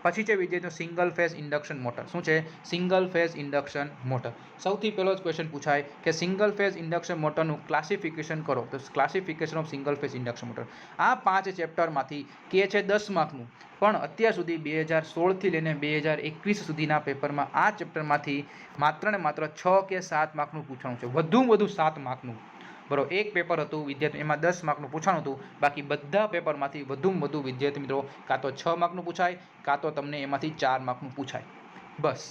પછી છે વિદ્યાર્થીઓ સિંગલ ફેઝ ઇન્ડક્શન મોટર. શું છે? Single phase induction motor. સૌથી પહેલો જ ક્વેશ્ચન પૂછાય કે સિંગલ ફેઝ ઇન્ડક્શન મોટરનું ક્લાસિફિકેશન કરો. તો classification of single phase induction motor. આ 5 ચેપ્ટરમાંથી કે છે 10 માર્કનું, પણ અત્યાર સુધી 2016થી લઈને 2021 સુધીના પેપરમાં આ ચેપ્ટરમાંથી માત્ર ને માત્ર 6 કે 7 માર્કનું પૂછવાનું છે, વધુમાં વધુ 7 માર્કનું, બરોબર. એક પેપર હતું વિદ્યાર્થી એમાં 10 માર્કનું પૂછવાનું હતું, બાકી બધા પેપરમાંથી વધુમાં વધુ વિદ્યાર્થી મિત્રો કાં તો 6 માર્કનું પૂછાય, કાં તો તમને એમાંથી 4 માર્કનું પૂછાય, બસ.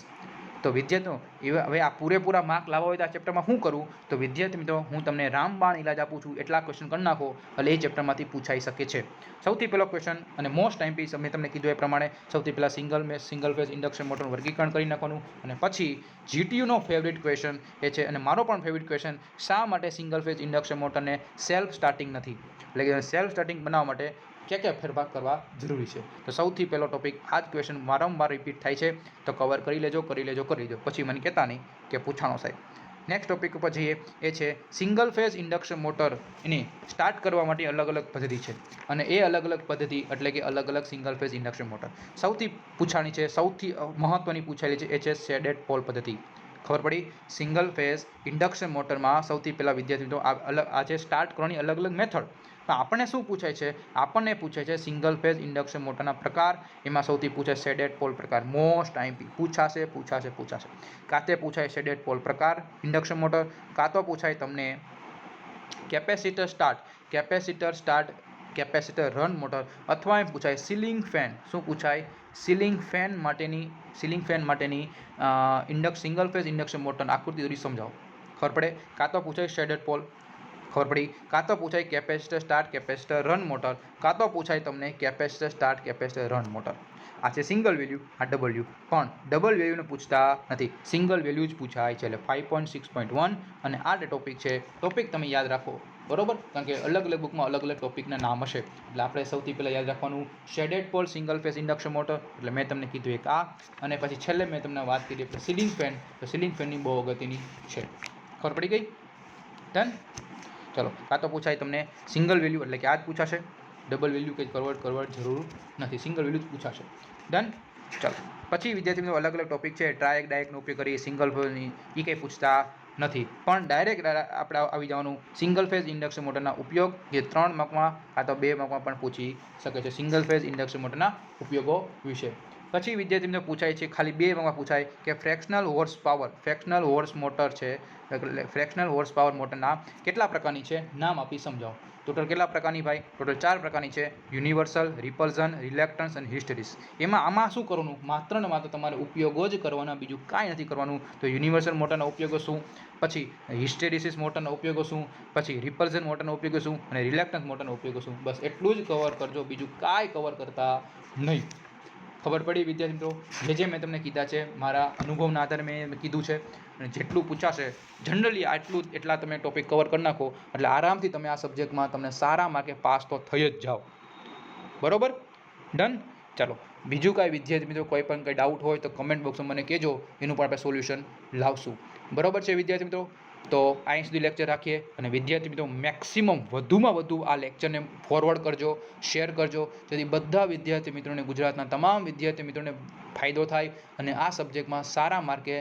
તો વિદ્યાર્થીઓ હવે આ પૂરેપૂરા માર્ક લાવવા હોય તો આ ચેપ્ટરમાં શું કરવું? તો વિદ્યાર્થી મિત્રો હું તમને રામબાણ ઇલાજ આપું છું, એટલા ક્વેશ્ચન કરી નાખો એટલે એ ચેપ્ટરમાંથી પૂછાઈ શકે છે. સૌથી પહેલો ક્વેશ્ચન અને મોસ્ટ ટાઈમ મેં તમને કીધું એ પ્રમાણે સૌથી પહેલાં સિંગલ ફેઝ ઇન્ડક્શન મોટરનું વર્ગીકરણ કરી નાખવાનું, અને પછી જીટીયુનો ફેવરિટ ક્વેશ્ચન એ છે, અને મારો પણ ફેવરિટ ક્વેશ્ચન, શા માટે સિંગલ ફેઝ ઇન્ડક્શન મોટરને સેલ્ફ સ્ટાર્ટિંગ નથી, એટલે કે સેલ્ફ સ્ટાર્ટિંગ બનાવવા માટે ક્યાં ફેરફાર કરવા જરૂરી છે. તો સૌથી પહેલો ટોપિક આ જ ક્વેશ્ચન વારંવાર રિપીટ થાય છે, તો કવર કરી લેજો. પછી મને કહેતા નહીં કે પૂછાણો સાહેબ. નેક્સ્ટ ટોપિક ઉપર જઈએ, એ છે સિંગલ ફેઝ ઇન્ડક્શન મોટર એની સ્ટાર્ટ કરવા માટે અલગ અલગ પદ્ધતિ છે, અને એ અલગ અલગ પદ્ધતિ એટલે કે અલગ અલગ સિંગલ ફેઝ ઇન્ડક્શન મોટર. સૌથી પૂછાણી છે, સૌથી મહત્વની પૂછાયેલી છે, એ છે શેડેડ પોલ પદ્ધતિ. ખબર પડી? સિંગલ ફેઝ ઇન્ડક્શન મોટરમાં સૌથી પહેલાં વિદ્યાર્થી મિત્રો આ છે સ્ટાર્ટ કરવાની અલગ અલગ મેથડ. તો આપણને શું પૂછાય છે? આપણને પૂછે છે સિંગલ ફેઝ ઇન્ડક્શન મોટરના પ્રકાર. એમાં સૌથી પૂછે શેડેડ પોલ પ્રકાર. મોસ્ટ આઈએમપી પૂછાશે. કાં તે પૂછાય શેડેડ પોલ પ્રકાર ઇન્ડક્શન મોટર, કાં તો પૂછાય તમને capacitor start, capacitor run motor, અથવા એમ પૂછાય સીલિંગ ફેન. શું પૂછાય? સીલિંગ ફેન માટેની સિંગલ ફેઝ ઇન્ડક્શન મોટરની આકૃતિ દોરી સમજાવો. ખબર પડે? કાં તો પૂછાય શેડેડ પોલ, ખબર પડી? કાં તો પૂછાય capacitor start, capacitor run motor, કાં તો પૂછાય તમને capacitor start, capacitor run motor. આ છે સિંગલ વેલ્યુ, આ ડબલ વેલ્યુ. પણ ડબલ વેલ્યુને પૂછતા નથી, સિંગલ વેલ્યુ જ પૂછાય છે. એટલે 5.6.1 અને આ ટોપિક છે. ટોપિક તમે યાદ રાખો, બરોબર? કારણ કે અલગ અલગ બુકમાં અલગ અલગ ટોપિકના નામ હશે, એટલે આપણે સૌથી પહેલાં યાદ રાખવાનું shaded pole single phase induction motor, એટલે મેં તમને કીધું એક આ, અને પછી છેલ્લે મેં તમને વાત કરી એટલે સીલિંગ ફેન. તો સીલિંગ ફેનની બહુ અગત્યની છે. ખબર પડી ગઈ? ડન. ચલો, કાં તો પૂછાય તમને સિંગલ વેલ્યુ, એટલે કે આ જ પૂછાશે. ડબલ વેલ્યુ કંઈ કરવટ જરૂર નથી, સિંગલ વેલ્યુ જ પૂછાશે. ડન. ચલો, પછી વિદ્યાર્થી મિત્રો અલગ અલગ ટોપિક છે. ટ્રાયક ડાયકનો ઉપયોગ કરીએ સિંગલ ફેઝની, એ કંઈ પૂછતા નથી. પણ ડાયરેક્ટ આપણે આવી જવાનું સિંગલ ફેઝ ઇન્ડક્શન મોટરના ઉપયોગ, જે 3 માર્કમાં કાં તો 2 માર્કમાં પણ પૂછી શકે છે, સિંગલ ફેઝ ઇન્ડક્શન મોટરના ઉપયોગો વિશે. પછી વિદ્યાર્થી મિત્રો પૂછાય છે, ખાલી 2 માર્કમાં પૂછાય કે ફ્રેક્શનલ હોર્સ મોટર છે, ફ્રેક્શનલ હોર્સ પાવર મોટરના કેટલા પ્રકારની છે, નામ આપી સમજાવો. ટોટલ કેટલા પ્રકારની ભાઈ? ટોટલ 4 પ્રકારની છે. યુનિવર્સલ, રિપલ્ઝન, રિલેક્ટન્સ અને હિસ્ટેરિસ. આમાં શું કરવાનું? માત્ર ને માત્ર તમારે ઉપયોગો જ કરવાના, બીજું કાંઈ નથી કરવાનું. તો યુનિવર્સલ મોટરના ઉપયોગો શું, પછી હિસ્ટેરિસિસ મોટરના ઉપયોગો શું, પછી રિપલ્ઝન મોટરના ઉપયોગો શું, અને રિલેક્ટન્સ મોટરના ઉપયોગો શું. બસ એટલું જ કવર કરજો, બીજું કાંઈ કવર કરતા નહીં. ખબર પડી વિદ્યાર્થી મિત્રો? જે મેં તમને કીધા છે મારા અનુભવના આધારે મેં કીધું છે, અને જેટલું પૂછાશે જનરલી એટલા તમે ટોપિક કવર કરી નાખો એટલે આરામથી તમે આ સબ્જેક્ટમાં તમને સારા માર્કે પાસ તો થઈ જ જાઓ. બરોબર? ડન. ચાલો, બીજું કાંઈ વિદ્યાર્થી મિત્રો કોઈ પણ કંઈ ડાઉટ હોય તો કમેન્ટ બોક્સમાં મને કહેજો, એનું પણ આપણે સોલ્યુશન લાવશું. બરોબર છે વિદ્યાર્થી મિત્રો? તો અહીં સુધી લેક્ચર રાખીએ, અને વિદ્યાર્થી મિત્રો મેક્સિમમ વધુમાં વધુ આ લેક્ચરને ફોરવર્ડ કરજો, શેર કરજો, જેથી બધા વિદ્યાર્થી મિત્રોને, ગુજરાતના તમામ વિદ્યાર્થી મિત્રોને ફાયદો થાય અને આ સબ્જેક્ટમાં સારા માર્કે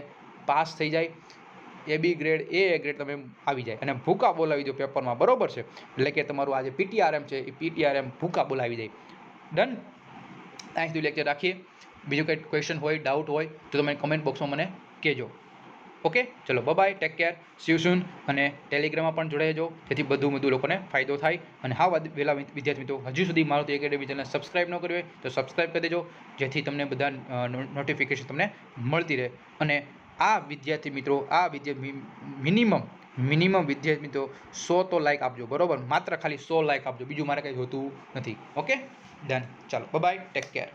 પાસ થઈ જાય. AB ગ્રેડ, A ગ્રેડ તમે આવી જાય, અને ભૂકા બોલાવી દો પેપરમાં. બરોબર છે? એટલે કે તમારું આ જે PTRM છે એ PTRM ભૂકા બોલાવી જાય. ડન. અહીં સુધી લેક્ચર રાખીએ. બીજું કંઈ ક્વેશ્ચન હોય, ડાઉટ હોય તો તમે કમેન્ટ બોક્સમાં મને કહેજો. ઓકે, ચલો, bye, take care, see you soon. અને ટેલિગ્રામમાં પણ જોડાઈ જજો, જેથી બધું લોકોને ફાયદો થાય. અને હા વહેલા વિદ્યાર્થી મિત્રો હજુ સુધી મારું એકેડમી ચેનલ સબસ્ક્રાઈબ ન કર્યું હોય તો સબસ્ક્રાઈબ કરી દેજો, જેથી તમને બધા નોટિફિકેશન તમને મળતી રહે. અને આ વિદ્યાર્થી મિત્રો મિનિમમ વિદ્યાર્થી મિત્રો 100 તો લાઈક આપજો. બરોબર? માત્ર ખાલી 100 લાઈક આપજો, બીજું મારે કંઈ જોતું નથી. Okay, done. ચાલો, બાય, ટેક કેર.